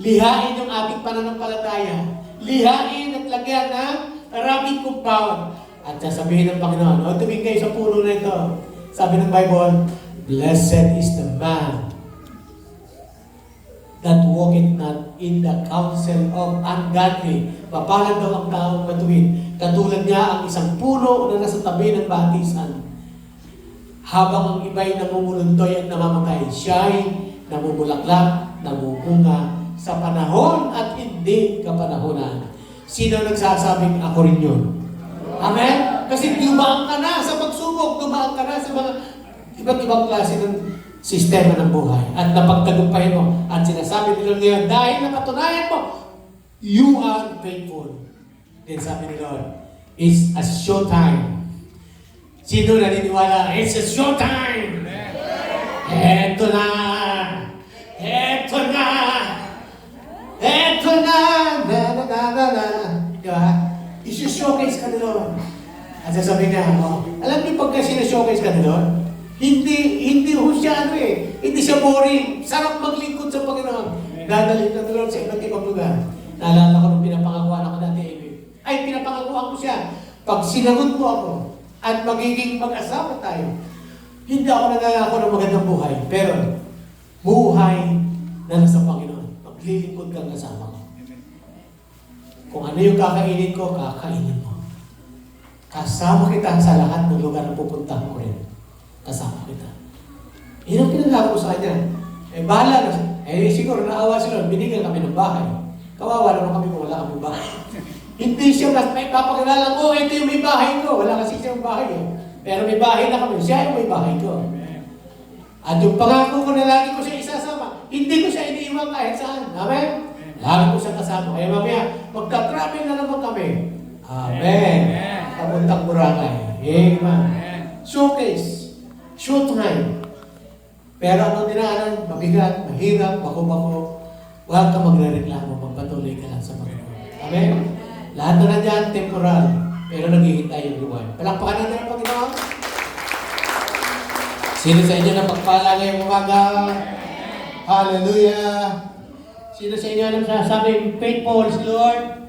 Lihain yung ating pananampalataya. Lihain at lagyan ng maraming compound. At sasabihin ng Panginoon, tumingin kayo sa puno na ito. Sabi ng Bible, blessed is the man that walketh not in the counsel of ungodly. Mapalad daw ang taong matuwid. Katulad niya ang isang puno na nasa tabi ng batisan. Habang ang iba'y namumuluntoy at namamatay, siya'y namumulaklak, namumunga sa panahon at hindi kapanahonan. Sino nagsasabing ako rin yun? Amen? Kasi dumaan ka na sa pagsubok, dumaan ka na sa mga iba't ibang klase ng sistema ng buhay. At napagtagumpayan mo. At sinasabi nila ngayon, dahil napatunayan mo, you are faithful. Then sabi ni Lord, it's a showtime. Sino naniniwala? It's a showtime! Eto na! Eto na! Eto na! Diba? Isi-showcase ka ni Lord. At sasabihin niya, alam niyo pagka sinashowcase ka ni Lord, hindi ho siya hindi siya boring. Sarap maglingkod sa Panginoon. Dadalhin ka ni Lord sa iba't ibang lugar. Naalala ko nung pinapangakuan ako dati, pinapangakuan ko siya. Pag sinagot mo ako, at magiging mag-asawa tayo, hindi ako nangangako ng magandang buhay, pero buhay na nasa Panginoon. Maglilingkod kang kasama ko. Kung ano yung kakainin ko, kakainin mo. Kasama kita sa lahat ng lugar na pupuntahan ko rin. Kasama kita. Yun ang pinangako sa kanya. Bahala na. Siguro naawa sila, binigyan kami ng bahay. Kawawa naman kami kung wala kami bahay. Hindi siya may papakilala ko, ito yung may bahay ko. Wala kasi siyang bahay Pero may bahay na kami. Siya yung may bahay ko. At yung pangako ko na lagi ko siya isasama, hindi ko siya iniiwan kahit saan. Amen? Lagi ko siya kasama. Kaya mamaya, magka-travel na naman kami. Amen. Papuntang Boracay. Amen. Showcase. Showtime. Pero ano dinaanan? Mabigat, mahirap, bako-bako. Huwag ka magre-reklamo. Magpatuloy ka lang sa Panginoon. Amen? Lahat na dyan, temporal. Pero naghihintay yung reward. Palakpakan natin ang Panginoon. Sino sa inyo na pagpala ngayong umaga? Hallelujah! Sino sa inyo na sasabing faithful si Lord?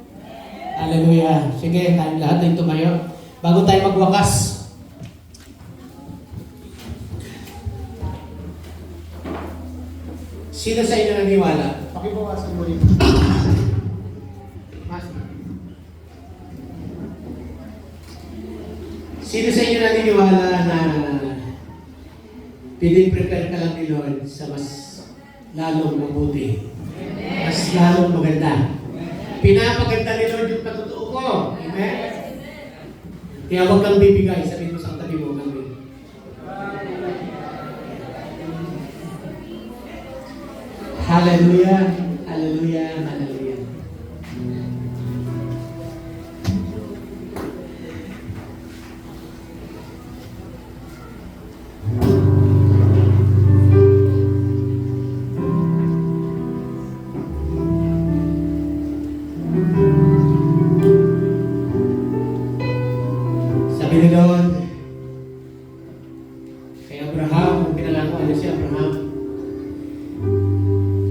Hallelujah! Sige, tayong lahat ay tumayo. Bago tayo magwakas, Sino sa inyo naniwala? Pakibawasan mo rin. Mas. Sino sa inyo naniniwala na piniprepare ka lang ni Lord sa mas lalong mabuti? Mas lalong maganda. Pinapaganda ni Lord yung patotoo ko. Amen? Kaya huwag kang bibigay. Sabihin mo sa tabi mo, kang bibigay. Hallelujah. Hallelujah. Hallelujah. Sabi ni Lord, kay Abraham, kung pinalako ano si Abraham,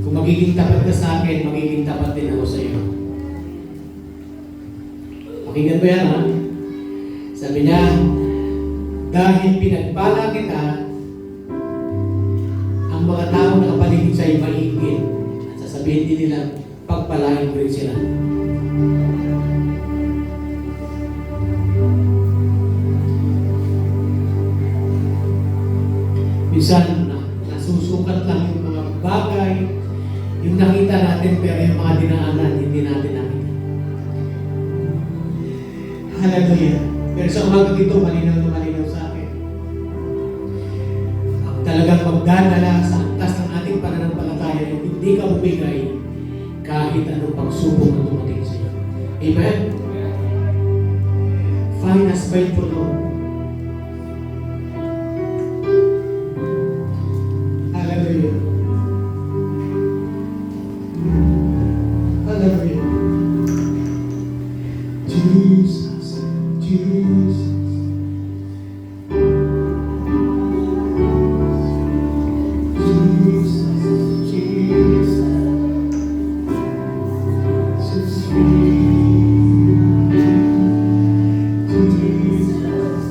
kung magiging tapat ka sa akin, magiging tapat din ako sa iyo. Pakinggan mo yan, ha? Sabi niya, dahil pinagpala kita, ang mga tao na kapaligid sa iyo maligid. At sasabihin din nila, pagpalain ko rin sila. Minsan, nasusukat lang yung mga bagay, yung nakita natin, pero yung mga dinaanan, hindi natin nakita. Hallelujah. Pero sa umaga dito, malinaw na malinaw sa akin. Ang talagang magdadala sa antas ng ating pananampalataya, yung hindi ka bumigay kahit anong pagsubok na dumating sa iyo. Amen? Find us faithful, Lord. Hallelujah. Hallelujah. Jesus, Jesus. Jesus, Jesus. So sweet. Jesus.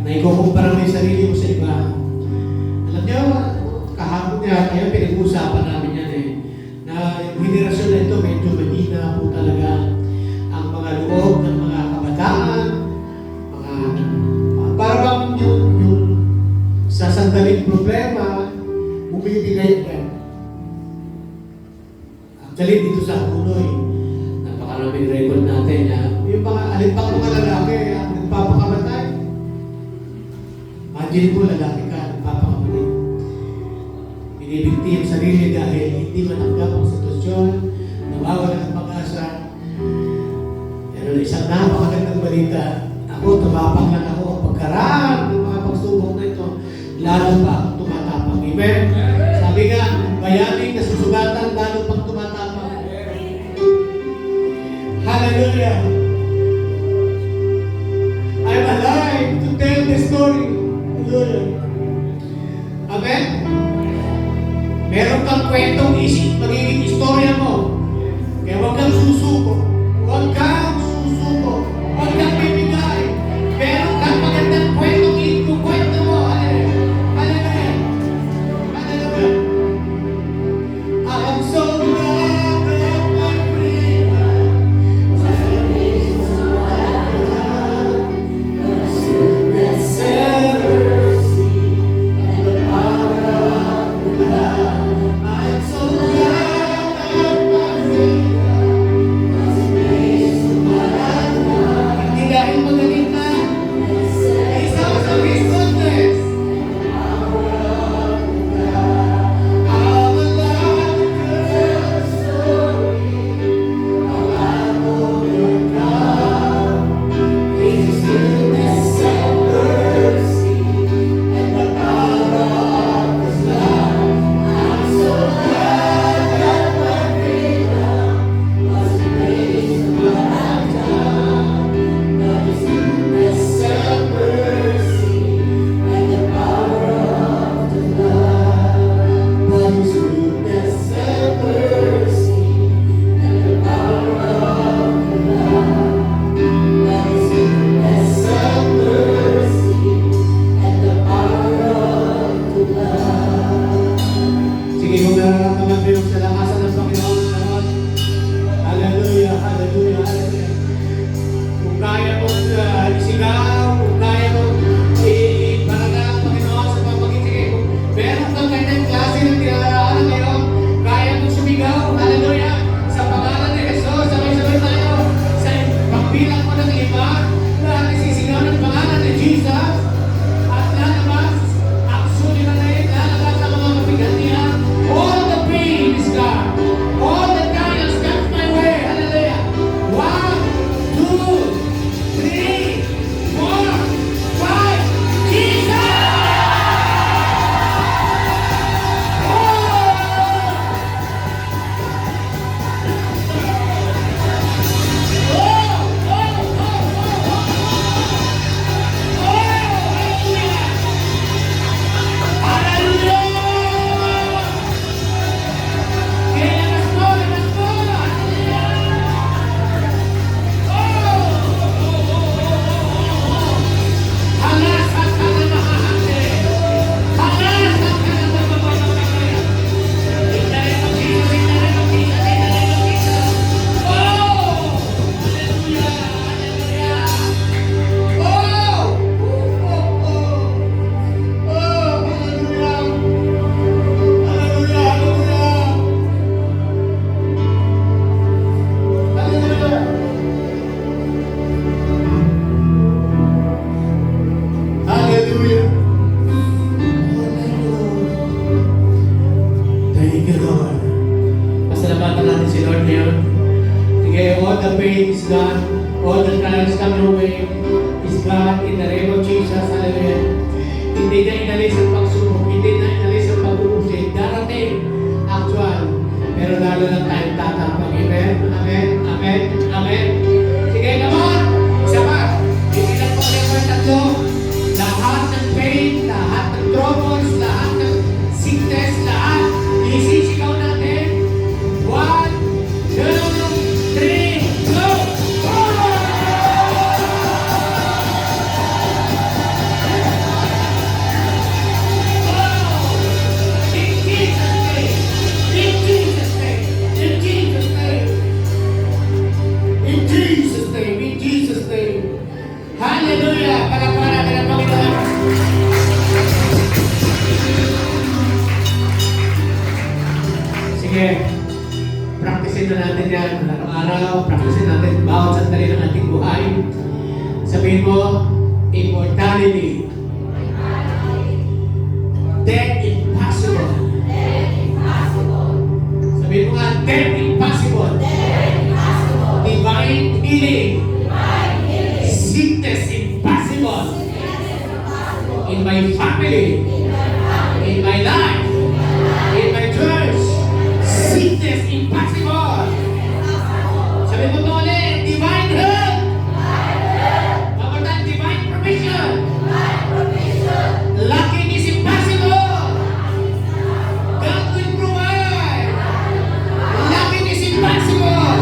na ikukumpara mo yung sarili mo sa iba. Alam niyo, kahapon niya, kaya pinag-uusapan namin yan na yung henerasyon na ito, medyo mahina po talaga ang mga loob ng mga kabataan, parang yung sa sandaling problema, bumibigay ka. Actually, dito sa Punoy, napakaraming record natin na yung mga alimpang mga lalaki ang nagpapakamatay. Imagine mo, lalaki ka, nagpapakamatay. Binibigti ang sarili dahil hindi matanggap ang sitwasyon, nawawala ng pag-asa. Pero isang napakagandang balita, ako, tumapang lang ako. Pagkaraan ng mga pagsubok na ito, lalo pa akong tumatapang. Amen? Sabi nga, bayaning nasusugatan, lalo pang tumatapang. Hallelujah! I'm alive to tell the story. Hallelujah! Amen? Meron kang kwentong isip, magiging istorya mo. Kaya huwag kang susuko. Huwag kang susuko. Huwag kang bibigay. Meron kang magandang kwentong ikukwento mo. Hallelujah. Hallelujah. Hallelujah. I'm so glad that my freedom that's ever seen and the power of the love. I'm so glad that my freedom was based on what I've done. Hindi dahil magaling na. It's also His goodness. I'm alive to tell the story. Alive overcome. His goodness and mercy and the power of His love. I'm so glad that my freedom was based on what I've done. But His goodness and mercy and the power of the love. But His goodness and mercy and the power of the love. But His goodness and mercy and the power of the love. Sige, kung nararamdaman mo yung salakasan ng Panginoon sa Lord. Hallelujah, hallelujah, hallelujah. Kung kaya mong isigaw, kung kaya mong iparagay ang Panginoon sa pamagitan, kung meron kang kanyang klase ng tinaraanan ngayon, kaya mong sumigaw, hallelujah, sa pangalan ni Jesus, sabay-sabay tayo, sa pagbilang mo ng iba, lahat isisigaw ng pangalan ni Jesus, at lalabas, ang suliranin, lalabas ang mga mabiganihan, all the pain is gone, all the trials comes my way, hallelujah. 1, 2, 3, 4, 5, Jesus! Hallelujah. Thank you, Lord. Pasalamatan natin si Lord ngayon. Sige, all the pain is gone. All the trials come your way is gone in the name of Jesus. Hallelujah. Hindi na inalis ang pagsubok. Hindi na inalis ang pag-uusig. Darating, actual. Pero lalo lang tayong tatapang. Amen? Amen? Amen? Amen? Sige, come on! Isa pa. Bisilan po kayo ng tatlo. Lahat ng pain, lahat ng troubles, lahat ng sickness, lahat. Isisigaw natin. 1, 2, 3, go! natin yan. Araw-araw, practicein natin bawat sandali ng ating buhay. Sabihin mo, immortality. Death impossible. Sabihin mo nga, death impossible. Divine healing. Sickness impossible. In my family. In my life. In my church. Sickness impossible. Sabihin mo ito ulit, divine health. Kapatan, divine provision. Lacking is impossible. God will provide. Lacking is impossible.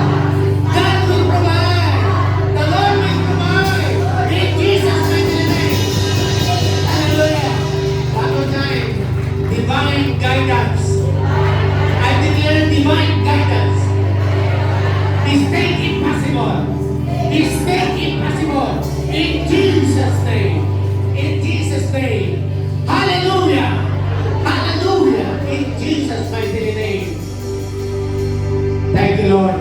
God will provide. The Lord will provide. In Jesus' mighty name. Hallelujah. One more time. Divine guidance. I declare divine guidance. Mistake impossible. Mistake impossible. In Jesus' name. In Jesus' name. Hallelujah. Hallelujah. In Jesus' mighty name. Thank you, Lord.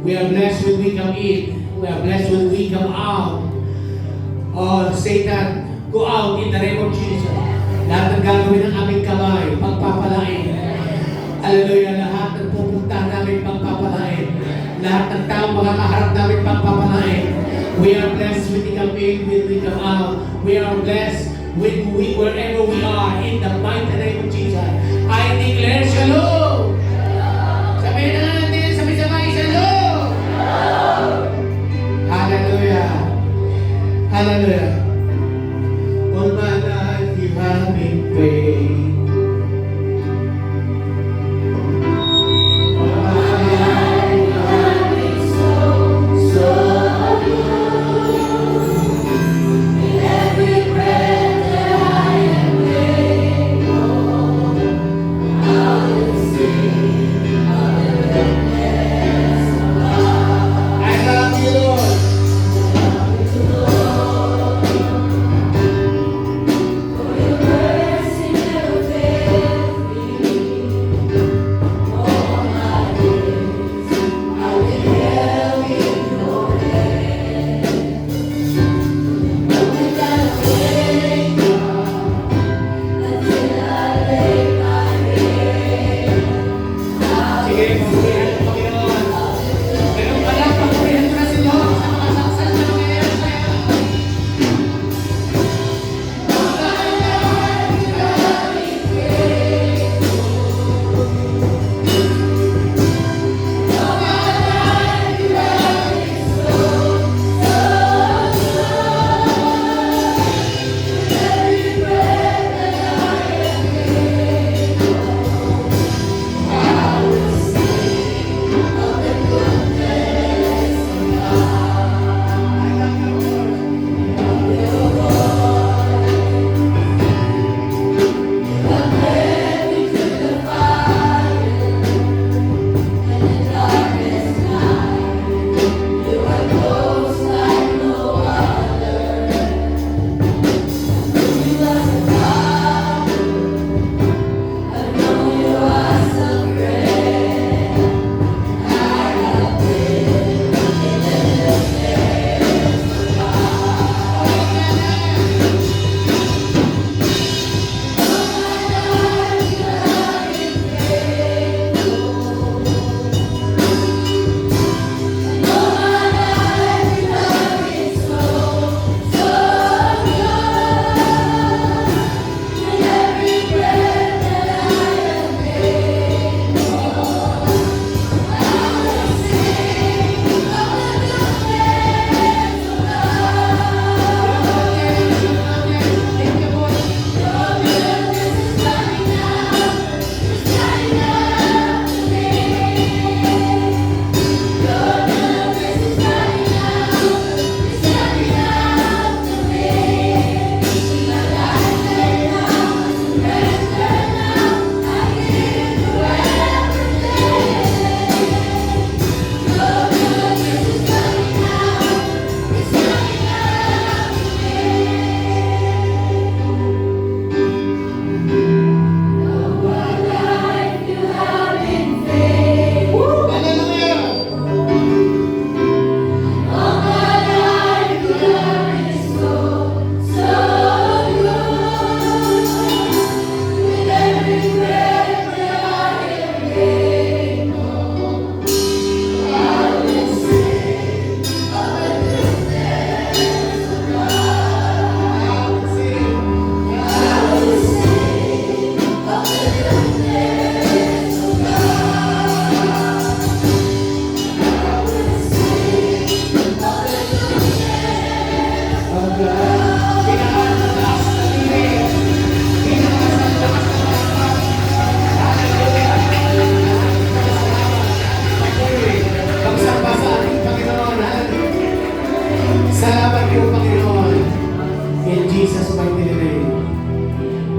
We are blessed when we come in. We are blessed when we come out. Oh, Satan, go out in the name of Jesus. Lahat ng gagawin ng aming kamay, pagpapalain. Hallelujah. Lahat ng pupunta namin, pagpapalain. Lahat ng taong makakaharap namin, pagpapalain. We are blessed when we come in, when we come out. We are blessed wherever we are, in the mighty name of Jesus. I declare shalom. Sabihin na natin, sabay-sabay, shalom. Hallelujah. Hallelujah. All my life you have been faithful. I love you, Lord.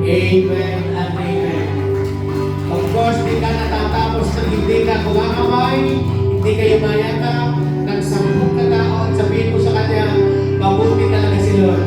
Amen and amen. Pagkos di ka natatapos na hindi ka kumakaway, hindi ka yumayakap, ng 10 kataon, sabihin mo sa kanya, mabuti talaga si Lord.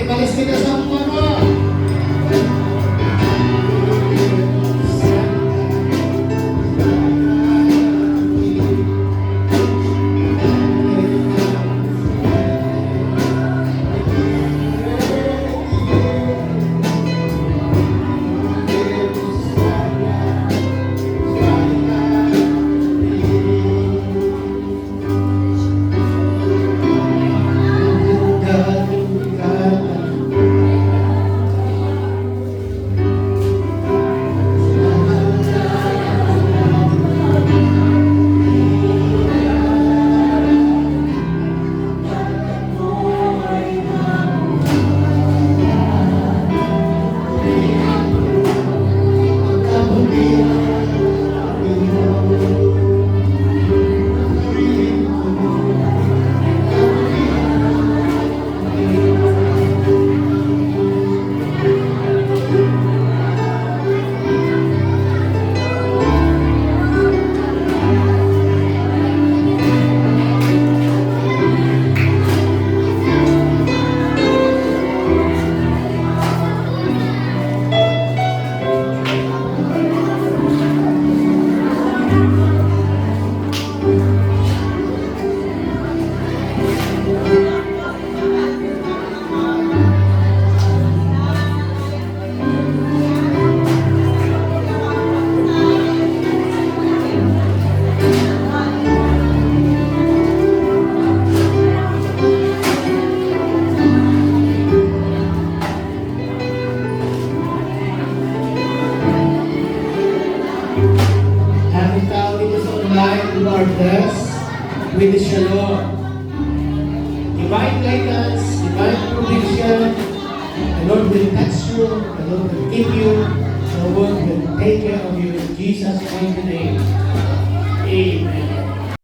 Ibalis kita sa mga mo. Aming tao dito sa online, you are blessed with the shalom. Divine guidance, divine provision. The Lord will touch you, the Lord will keep you, the Lord will take care of you in Jesus' mighty name. Amen.